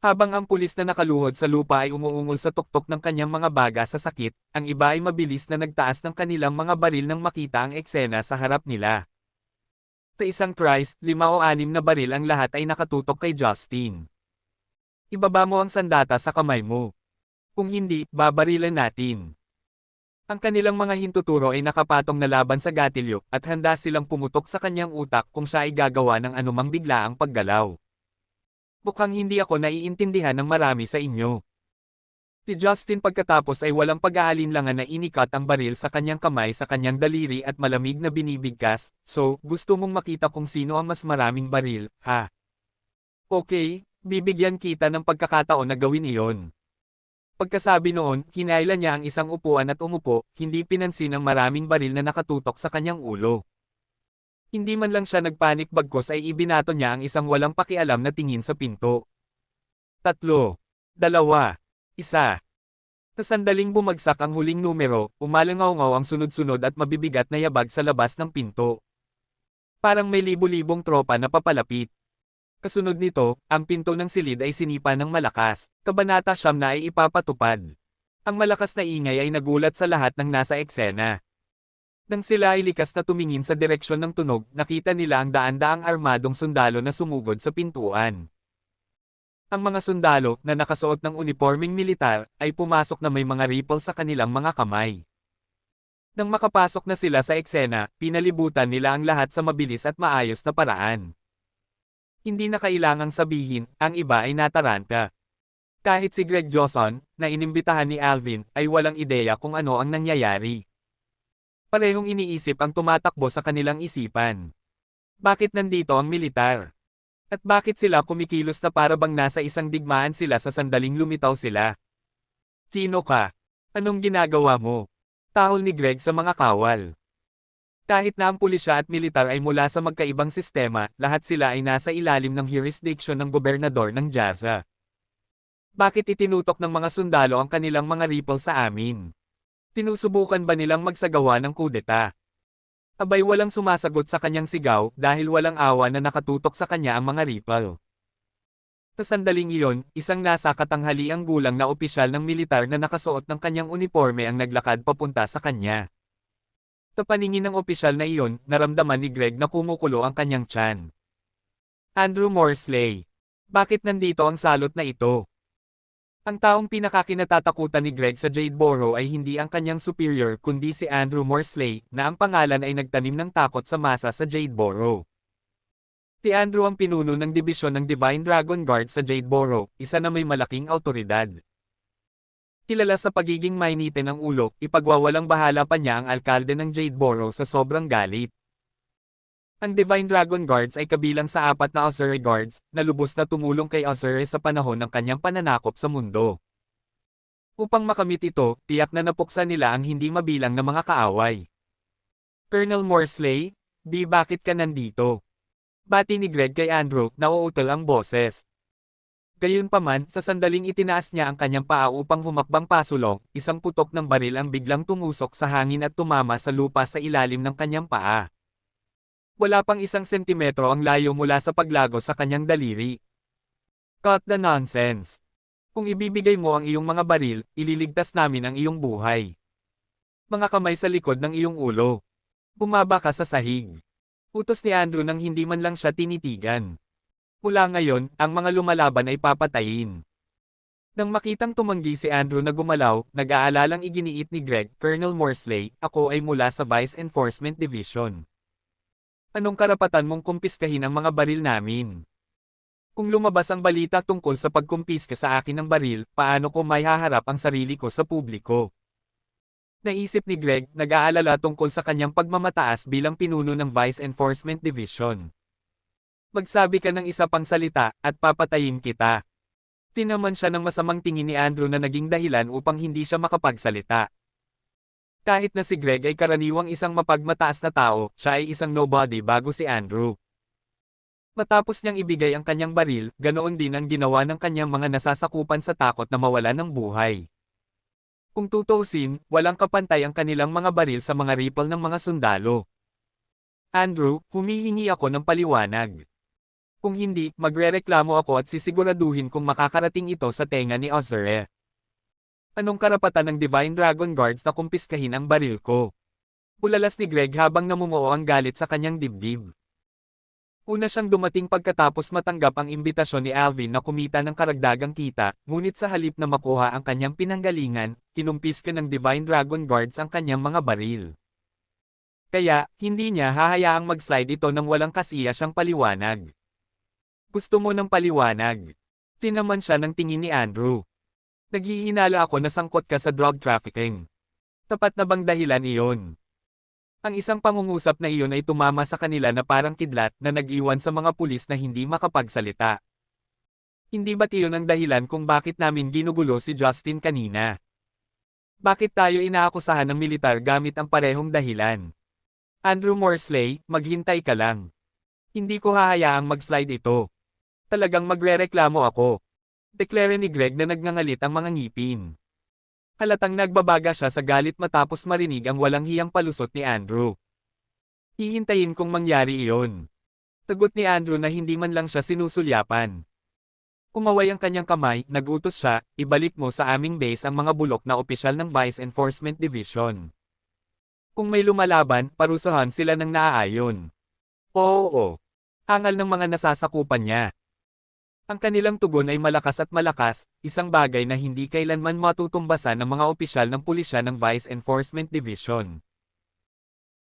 Habang ang pulis na nakaluhod sa lupa ay umuungol sa tuktok ng kanyang mga baga sa sakit, ang iba ay mabilis na nagtaas ng kanilang mga baril nang makita ang eksena sa harap nila. Sa isang tries, 5 o 6 na baril ang lahat ay nakatutok kay Justin. Ibaba mo ang sandata sa kamay mo. Kung hindi, babarilan natin. Ang kanilang mga hintuturo ay nakapatong na laban sa gatilyo, at handa silang pumutok sa kanyang utak kung siya ay gagawa ng anumang biglaang paggalaw. Mukhang hindi ako naiintindihan ng marami sa inyo. Si Justin pagkatapos ay walang pag-aalinlangan na inikat ang baril sa kanyang kamay sa kanyang daliri at malamig na binibigkas, so, gusto mong makita kung sino ang mas maraming baril, ha? Okay, bibigyan kita ng pagkakataon na gawin iyon. Pagkasabi noon, hinayla niya ang isang upuan at umupo, hindi pinansin ang maraming baril na nakatutok sa kanyang ulo. Hindi man lang siya nagpanik bagkos ay ibinato niya ang isang walang pakialam na tingin sa pinto. 3, 2, 1. Sa sandaling bumagsak ang huling numero, umalangaw-ngaw ang sunod-sunod at mabibigat na yabag sa labas ng pinto. Parang may libu-libong tropa na papalapit. Kasunod nito, ang pinto ng silid ay sinipa ng malakas. Kabanata 9 na ay ipapatupad. Ang malakas na ingay ay nagulat sa lahat ng nasa eksena. Nang sila ay likas na tumingin sa direksyon ng tunog, nakita nila ang daan-daang armadong sundalo na sumugod sa pintuan. Ang mga sundalo, na nakasuot ng unipormeng militar, ay pumasok na may mga rifle sa kanilang mga kamay. Nang makapasok na sila sa eksena, pinalibutan nila ang lahat sa mabilis at maayos na paraan. Hindi na kailangang sabihin, ang iba ay nataranta. Kahit si Greg Johnson, na inimbitahan ni Alvin, ay walang ideya kung ano ang nangyayari. Parehong iniisip ang tumatakbo sa kanilang isipan. Bakit nandito ang militar? At bakit sila kumikilos na para bang nasa isang digmaan sila sa sandaling lumitaw sila? Sino ka? Anong ginagawa mo? Tahol ni Greg sa mga kawal. Kahit na ang pulisya at militar ay mula sa magkaibang sistema, lahat sila ay nasa ilalim ng jurisdiction ng gobernador ng Gaza. Bakit itinutok ng mga sundalo ang kanilang mga rifle sa amin? Tinusubukan ba nilang magsagawa ng kudeta? Abay walang sumasagot sa kanyang sigaw dahil walang awa na nakatutok sa kanya ang mga ripple. Sa sandaling iyon, isang nasa katanghaliang gulang na opisyal ng militar na nakasuot ng kanyang uniforme ang naglakad papunta sa kanya. Sa paningin ng opisyal na iyon, naramdaman ni Greg na kumukulo ang kanyang tiyan. Andrew Morsley. Bakit nandito ang salot na ito? Ang taong pinakakinatatakutan ni Greg sa Jadeboro ay hindi ang kanyang superior kundi si Andrew Morsley, na ang pangalan ay nagtanim ng takot sa masa sa Jadeboro. Si Andrew ang pinuno ng dibisyon ng Divine Dragon Guard sa Jadeboro, isa na may malaking awtoridad. Kilala sa pagiging mainitin ng ulo, ipagwawalang bahala pa niya ang alkalde ng Jadeboro sa sobrang galit. Ang Divine Dragon Guards ay kabilang sa 4 na Ozure Guards, na lubos na tumulong kay Ozure sa panahon ng kanyang pananakop sa mundo. Upang makamit ito, tiyak na napuksa nila ang hindi mabilang na mga kaaway. Colonel Morsley, bakit ka nandito? Bati ni Greg kay Andrew, na uutol ang boses. Gayunpaman, sa sandaling itinaas niya ang kanyang paa upang humakbang pasulong, isang putok ng baril ang biglang tumusok sa hangin at tumama sa lupa sa ilalim ng kanyang paa. Wala pang 1 sentimetro ang layo mula sa paglago sa kanyang daliri. Cut the nonsense. Kung ibibigay mo ang iyong mga baril, ililigtas namin ang iyong buhay. Mga kamay sa likod ng iyong ulo. Bumaba ka sa sahig. Utos ni Andrew nang hindi man lang siya tinitigan. Mula ngayon, ang mga lumalaban ay papatayin. Nang makitang tumanggi si Andrew na gumalaw, nag-aalalang iginiit ni Greg, Colonel Morsley, ako ay mula sa Vice Enforcement Division. Anong karapatan mong kumpiskahin ang mga baril namin? Kung lumabas ang balita tungkol sa pagkumpiska sa akin ng baril, paano ko may haharap ang sarili ko sa publiko? Naisip ni Greg, nag-aalala tungkol sa kanyang pagmamataas bilang pinuno ng Vice Enforcement Division. Magsabi ka ng isa pang salita, at papatayin kita. Tinaman siya ng masamang tingin ni Andrew na naging dahilan upang hindi siya makapagsalita. Kahit na si Greg ay karaniwang isang mapagmataas na tao, siya ay isang nobody bago si Andrew. Matapos niyang ibigay ang kanyang baril, ganoon din ang ginawa ng kanyang mga nasasakupan sa takot na mawalan ng buhay. Kung tutuusin, walang kapantay ang kanilang mga baril sa mga rifle ng mga sundalo. Andrew, humihingi ako ng paliwanag. Kung hindi, magrereklamo ako at sisiguraduhin kung makakarating ito sa tenga ni Ozure. Anong karapatan ng Divine Dragon Guards na kumpiskahin ang baril ko? Ulalas ni Greg habang namumuo ang galit sa kanyang dibdib. Una siyang dumating pagkatapos matanggap ang imbitasyon ni Alvin na kumita ng karagdagang kita, ngunit sa halip na makuha ang kanyang pinanggalingan, kinumpiska ng Divine Dragon Guards ang kanyang mga baril. Kaya, hindi niya hahayaang mag-slide ito nang walang kasiya siyang paliwanag. Gusto mo ng paliwanag? Tinaman siya ng tingin ni Andrew. Naghihinala ako na sangkot ka sa drug trafficking. Tapat na bang dahilan iyon? Ang isang pangungusap na iyon ay tumama sa kanila na parang kidlat na nag-iwan sa mga pulis na hindi makapagsalita. Hindi ba't iyon ang dahilan kung bakit namin ginugulo si Justin kanina? Bakit tayo inaakusahan ng militar gamit ang parehong dahilan? Andrew Morsley, maghintay ka lang. Hindi ko hahayaang mag-slide ito. Talagang magrereklamo ako. Deklare ni Greg na nagngangalit ang mga ngipin. Halatang nagbabaga siya sa galit matapos marinig ang walang hiyang palusot ni Andrew. Hihintayin kong mangyari iyon. Tagot ni Andrew na hindi man lang siya sinusulyapan. Kumaway ang kanyang kamay, nagutos siya, ibalik mo sa aming base ang mga bulok na opisyal ng Vice Enforcement Division. Kung may lumalaban, parusahan sila ng naaayon. Oo. Hangal ng mga nasasakupan niya. Ang kanilang tugon ay malakas at malakas, isang bagay na hindi kailanman matutumbasan ng mga opisyal ng pulisya ng Vice Enforcement Division.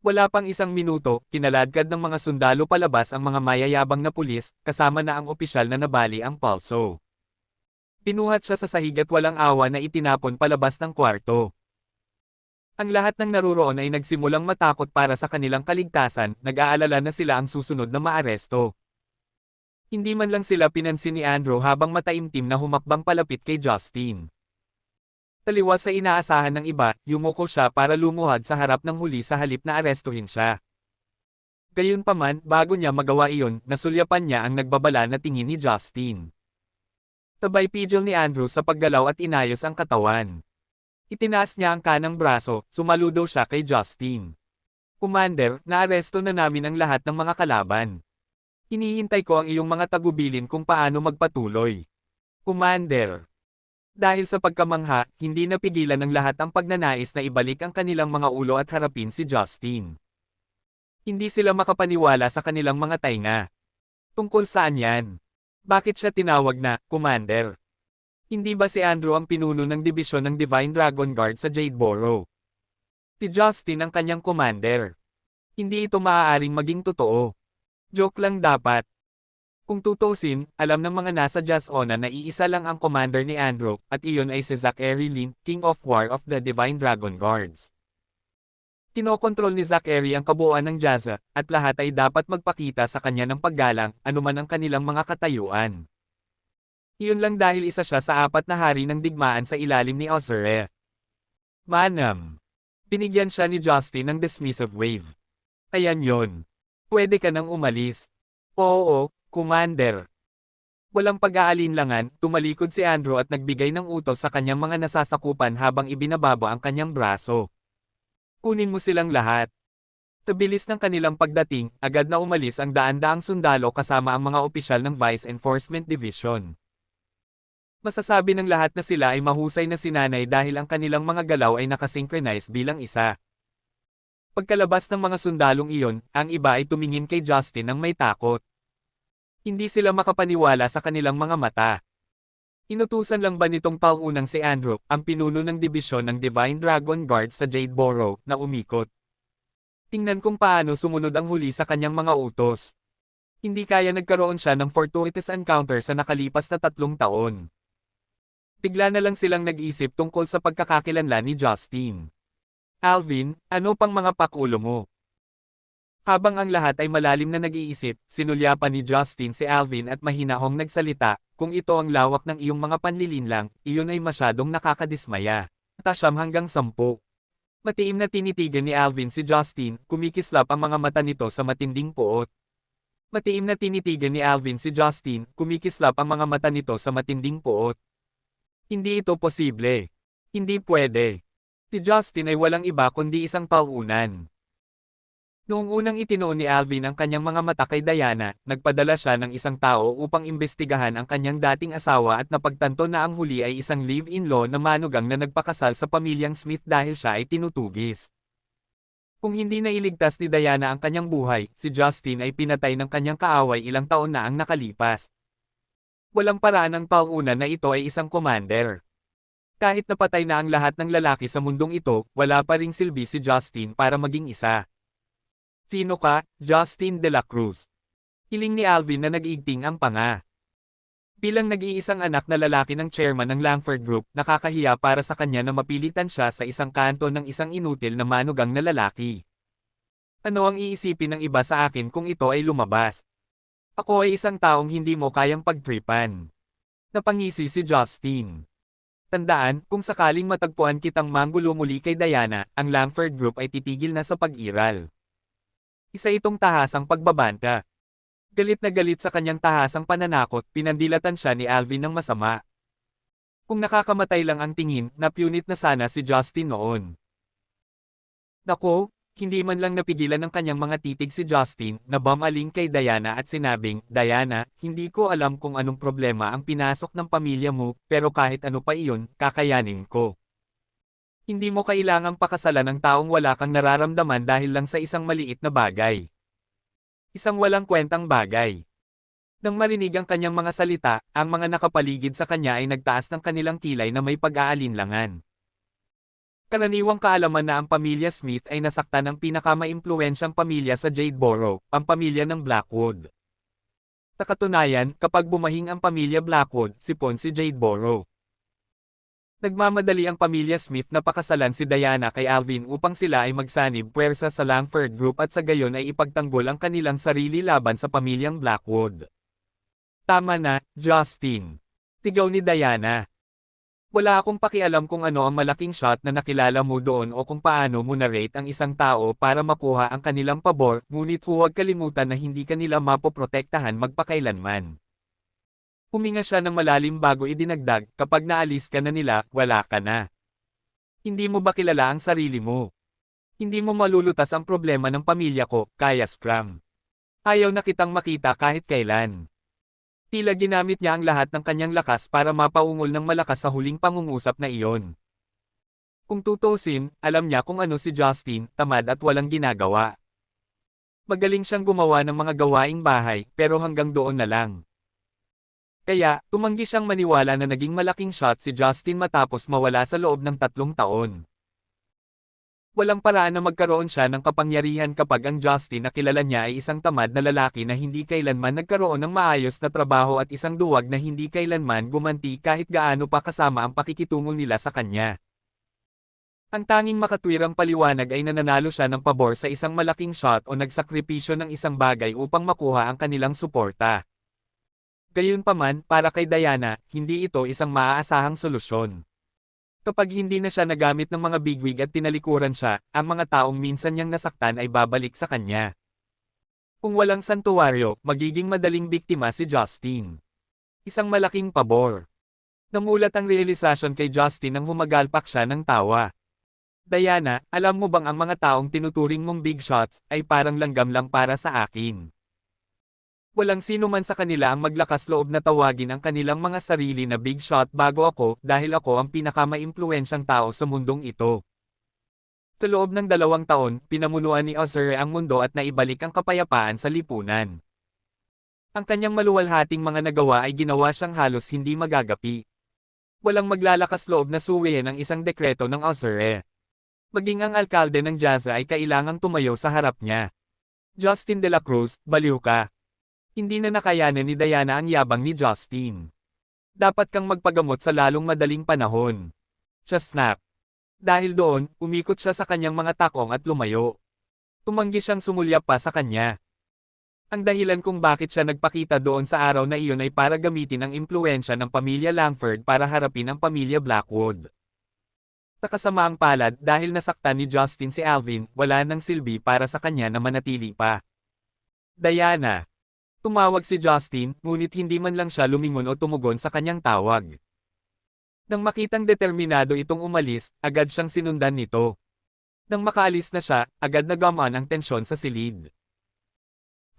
Wala pang 1 minuto, kinaladkad ng mga sundalo palabas ang mga mayayabang na pulis, kasama na ang opisyal na nabali ang palso. Pinuhat siya sa sahig at walang awa na itinapon palabas ng kwarto. Ang lahat ng naruroon ay nagsimulang matakot para sa kanilang kaligtasan, nag-aalala na sila ang susunod na maaresto. Hindi man lang sila pinansin ni Andrew habang mataimtim na humakbang palapit kay Justin. Taliwas sa inaasahan ng iba, yumuko siya para lumuhad sa harap ng huli sa halip na arestuhin siya. Gayunpaman, bago niya magawa iyon, nasulyapan niya ang nagbabala na tingin ni Justin. Tabay pidgil ni Andrew sa paggalaw at inayos ang katawan. Itinaas niya ang kanang braso, sumaludo siya kay Justin. Commander, naaresto na namin ang lahat ng mga kalaban. Hinihintay ko ang iyong mga tagubilin kung paano magpatuloy. Commander. Dahil sa pagkamangha, hindi napigilan ng lahat ang pagnanais na ibalik ang kanilang mga ulo at harapin si Justin. Hindi sila makapaniwala sa kanilang mga tainga. Tungkol saan yan? Bakit siya tinawag na Commander? Hindi ba si Andrew ang pinuno ng dibisyon ng Divine Dragon Guard sa Jadeboro? Si Justin ang kanyang commander. Hindi ito maaaring maging totoo. Joke lang dapat. Kung tutusin, alam ng mga nasa Jasona na iisa lang ang commander ni Andrew, at iyon ay si Zachary Lin, King of War of the Divine Dragon Guards. Kinokontrol ni Zachary ang kabuuan ng Jazza, at lahat ay dapat magpakita sa kanya ng paggalang, anuman ang kanilang mga katayuan. Iyon lang dahil isa siya sa 4 na hari ng digmaan sa ilalim ni Ozere. Manam. Binigyan siya ni Justin ng dismissive wave. Ayan yon. Pwede ka nang umalis. Oo, Commander. Walang pag-aalinlangan, tumalikod si Andrew at nagbigay ng utos sa kanyang mga nasasakupan habang ibinababa ang kanyang braso. Kunin mo silang lahat. Sa bilis ng kanilang pagdating, agad na umalis ang daan-daang sundalo kasama ang mga opisyal ng Vice Enforcement Division. Masasabi ng lahat na sila ay mahusay na sinanay dahil ang kanilang mga galaw ay nakasynchronize bilang isa. Pagkalabas ng mga sundalong iyon, ang iba ay tumingin kay Justin ng may takot. Hindi sila makapaniwala sa kanilang mga mata. Inutusan lang ba nitong pauunang si Andrew, ang pinuno ng dibisyon ng Divine Dragon Guard sa Jadeboro, na umikot? Tingnan kung paano sumunod ang huli sa kanyang mga utos. Hindi kaya nagkaroon siya ng fortuitous encounter sa nakalipas na 3 taon. Bigla na lang silang nag-isip tungkol sa pagkakakilanlan ni Justin. Alvin, ano pang mga pakulo mo? Habang ang lahat ay malalim na nag-iisip, sinulyapan ni Justin si Alvin at mahinahong nagsalita, kung ito ang lawak ng iyong mga panlilinlang, iyon ay masyadong nakakadismaya. 9 hanggang 10. Matiim na tinitigan ni Alvin si Justin, kumikislap ang mga mata nito sa matinding puot. Matiim na tinitigan ni Alvin si Justin, kumikislap ang mga mata nito sa matinding puot. Hindi ito posible. Hindi pwede. Si Justin ay walang iba kundi isang pauunan. Noong unang itinuon ni Alvin ang kanyang mga mata kay Diana, nagpadala siya ng isang tao upang imbestigahan ang kanyang dating asawa at napagtanto na ang huli ay isang live-in-law na manugang na nagpakasal sa pamilyang Smith dahil siya ay tinutugis. Kung hindi na iligtas ni Diana ang kanyang buhay, si Justin ay pinatay ng kanyang kaaway ilang taon na ang nakalipas. Walang paraan ng pauunan na ito ay isang commander. Kahit napatay na ang lahat ng lalaki sa mundong ito, wala pa ring silbi si Justin para maging isa. Sino ka, Justin de la Cruz? Hiling ni Alvin na nag-iigting ang panga. Bilang nag-iisang anak na lalaki ng chairman ng Langford Group, nakakahiya para sa kanya na mapilitan siya sa isang kanto ng isang inutil na manugang na lalaki. Ano ang iisipin ng iba sa akin kung ito ay lumabas? Ako ay isang taong hindi mo kayang pagtripan. Napangisi si Justin. Tandaan, kung sakaling matagpuan kitang manggulo muli kay Diana, ang Langford Group ay titigil na sa pag-iral. Isa itong tahasang pagbabanta. Galit na galit sa kanyang tahasang pananakot, pinandilatan siya ni Alvin ng masama. Kung nakakamatay lang ang tingin, napunit na sana si Justin noon. Nako, hindi man lang napigilan ng kanyang mga titig si Justin, na bumaling kay Diana at sinabing, Diana, hindi ko alam kung anong problema ang pinasok ng pamilya mo, pero kahit ano pa iyon, kakayanin ko. Hindi mo kailangang pakasalan ng taong wala kang nararamdaman dahil lang sa isang maliit na bagay. Isang walang kwentang bagay. Nang marinig ang kanyang mga salita, ang mga nakapaligid sa kanya ay nagtaas ng kanilang kilay na may pag-aalinlangan. Karaniwang kaalaman na ang pamilya Smith ay nasaktan ng pinakamaimpluwensyang pamilya sa Jadeboro, ang pamilya ng Blackwood. Sa katunayan, kapag bumahing ang pamilya Blackwood, sipon si Jadeboro. Nagmamadali ang pamilya Smith na pakasalan si Diana kay Alvin upang sila ay magsanib puwersa sa Langford Group at sa gayon ay ipagtanggol ang kanilang sarili laban sa pamilyang Blackwood. Tama na, Justin. Tigaw ni Diana. Wala akong pakialam kung ano ang malaking shot na nakilala mo doon o kung paano mo na-rate ang isang tao para makuha ang kanilang pabor, ngunit huwag kalimutan na hindi kanila mapoprotektahan magpakailanman. Huminga siya ng malalim bago idinagdag, kapag naalis ka na nila, wala ka na. Hindi mo ba kilala ang sarili mo? Hindi mo malulutas ang problema ng pamilya ko, kaya Scrum. Ayaw na kitang makita kahit kailan. Tila ginamit niya ang lahat ng kanyang lakas para mapaungol ng malakas sa huling pangungusap na iyon. Kung tutusin, alam niya kung ano si Justin, tamad at walang ginagawa. Magaling siyang gumawa ng mga gawaing bahay, pero hanggang doon na lang. Kaya, tumanggi siyang maniwala na naging malaking shot si Justin matapos mawala sa loob ng 3 taon. Walang paraan na magkaroon siya ng kapangyarihan kapag ang Justin na kilala niya ay isang tamad na lalaki na hindi kailanman nagkaroon ng maayos na trabaho at isang duwag na hindi kailanman gumanti kahit gaano pa kasama ang pakikitungo nila sa kanya. Ang tanging makatwirang paliwanag ay nananalo siya ng pabor sa isang malaking shot o nagsakripisyo ng isang bagay upang makuha ang kanilang suporta. Gayunpaman, para kay Diana, hindi ito isang maaasahang solusyon. Kapag hindi na siya nagamit ng mga bigwig at tinalikuran siya, ang mga taong minsan niyang nasaktan ay babalik sa kanya. Kung walang santuwaryo, magiging madaling biktima si Justin. Isang malaking pabor. Namulat ang realisasyon kay Justin nang humagalpak siya ng tawa. Diana, alam mo bang ang mga taong tinuturing mong big shots ay parang langgam lang para sa akin? Walang sino man sa kanila ang maglakas loob na tawagin ang kanilang mga sarili na big shot bago ako dahil ako ang pinakamaimpluwensyang tao sa mundong ito. Sa loob ng 2 taon, pinamunuan ni Ozure ang mundo at naibalik ang kapayapaan sa lipunan. Ang kanyang maluwalhating mga nagawa ay ginawa siyang halos hindi magagapi. Walang maglalakas loob na suwihin ang isang dekreto ng Ozure. Maging ang alkalde ng Jazza ay kailangang tumayo sa harap niya. Justin de la Cruz, baliw ka. Hindi na nakayanan ni Diana ang yabang ni Justin. Dapat kang magpagamot sa lalong madaling panahon. Siya snap. Dahil doon, umikot siya sa kanyang mga takong at lumayo. Tumanggi siyang sumulyap pa sa kanya. Ang dahilan kung bakit siya nagpakita doon sa araw na iyon ay para gamitin ang impluwensya ng pamilya Langford para harapin ang pamilya Blackwood. Sa kasamaang palad dahil nasaktan ni Justin si Alvin, wala nang silbi para sa kanya na manatili pa. Diana. Tumawag si Justin, ngunit hindi man lang siya lumingon o tumugon sa kanyang tawag. Nang makitang determinado itong umalis, agad siyang sinundan nito. Nang makaalis na siya, agad nagamon ang tensyon sa silid.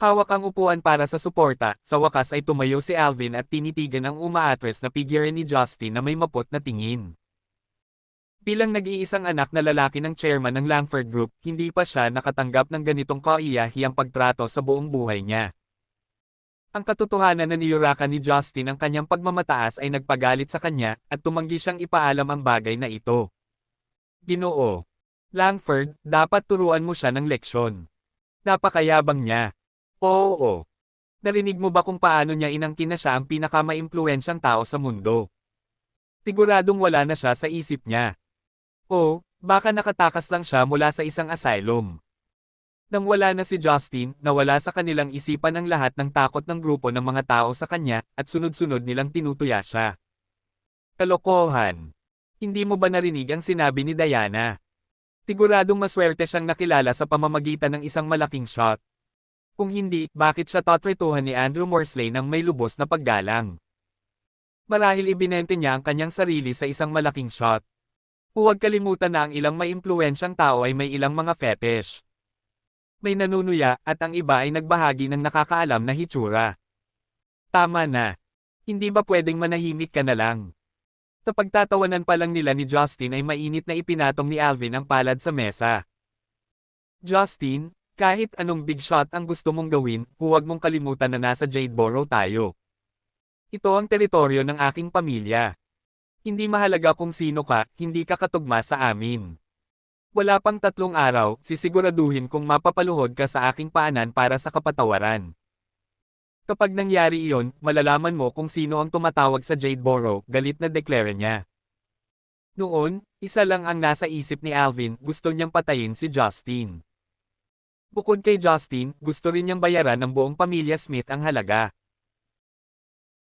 Hawak ang upuan para sa suporta, sa wakas ay tumayo si Alvin at tinitigan ang umaatres na figure ni Justin na may mapot na tingin. Bilang nag-iisang anak na lalaki ng chairman ng Langford Group, hindi pa siya nakatanggap ng ganitong kaiyahiyang pagtrato sa buong buhay niya. Ang katotohanan na niyurakan ni Justin ang kanyang pagmamataas ay nagpagalit sa kanya, at tumanggi siyang ipaalam ang bagay na ito. Ginoo. Langford, dapat turuan mo siya ng leksyon. Napakayabang niya. Oo. Narinig mo ba kung paano niya inangkin na siya ang pinakamaimpluwensyang tao sa mundo? Siguradong wala na siya sa isip niya. O, baka nakatakas lang siya mula sa isang asylum. Nang wala na si Justin, nawala sa kanilang isipan ang lahat ng takot ng grupo ng mga tao sa kanya, at sunod-sunod nilang tinutuya siya. Kalokohan. Hindi mo ba narinig ang sinabi ni Diana? Siguradong maswerte siyang nakilala sa pamamagitan ng isang malaking shot. Kung hindi, bakit siya tatrituhan ni Andrew Morsley ng may lubos na paggalang? Marahil ibinente niya ang kanyang sarili sa isang malaking shot. Huwag kalimutan na ang ilang maimpluwensyang tao ay may ilang mga fetish. May nanunuya, at ang iba ay nagbahagi ng nakakaalam na hitsura. Tama na. Hindi ba pwedeng manahimik ka na lang? Sa pagtatawanan pa lang nila ni Justin ay mainit na ipinatong ni Alvin ang palad sa mesa. Justin, kahit anong big shot ang gusto mong gawin, huwag mong kalimutan na nasa Jadeboro tayo. Ito ang teritoryo ng aking pamilya. Hindi mahalaga kung sino ka, hindi ka katugma sa amin. Wala pang 3 araw, sisiguraduhin kung mapapaluhod ka sa aking paanan para sa kapatawaran. Kapag nangyari iyon, malalaman mo kung sino ang tumatawag sa Jadeboro, galit na deklara niya. Noon, isa lang ang nasa isip ni Alvin, gusto niyang patayin si Justin. Bukod kay Justin, gusto rin niyang bayaran ng buong pamilya Smith ang halaga.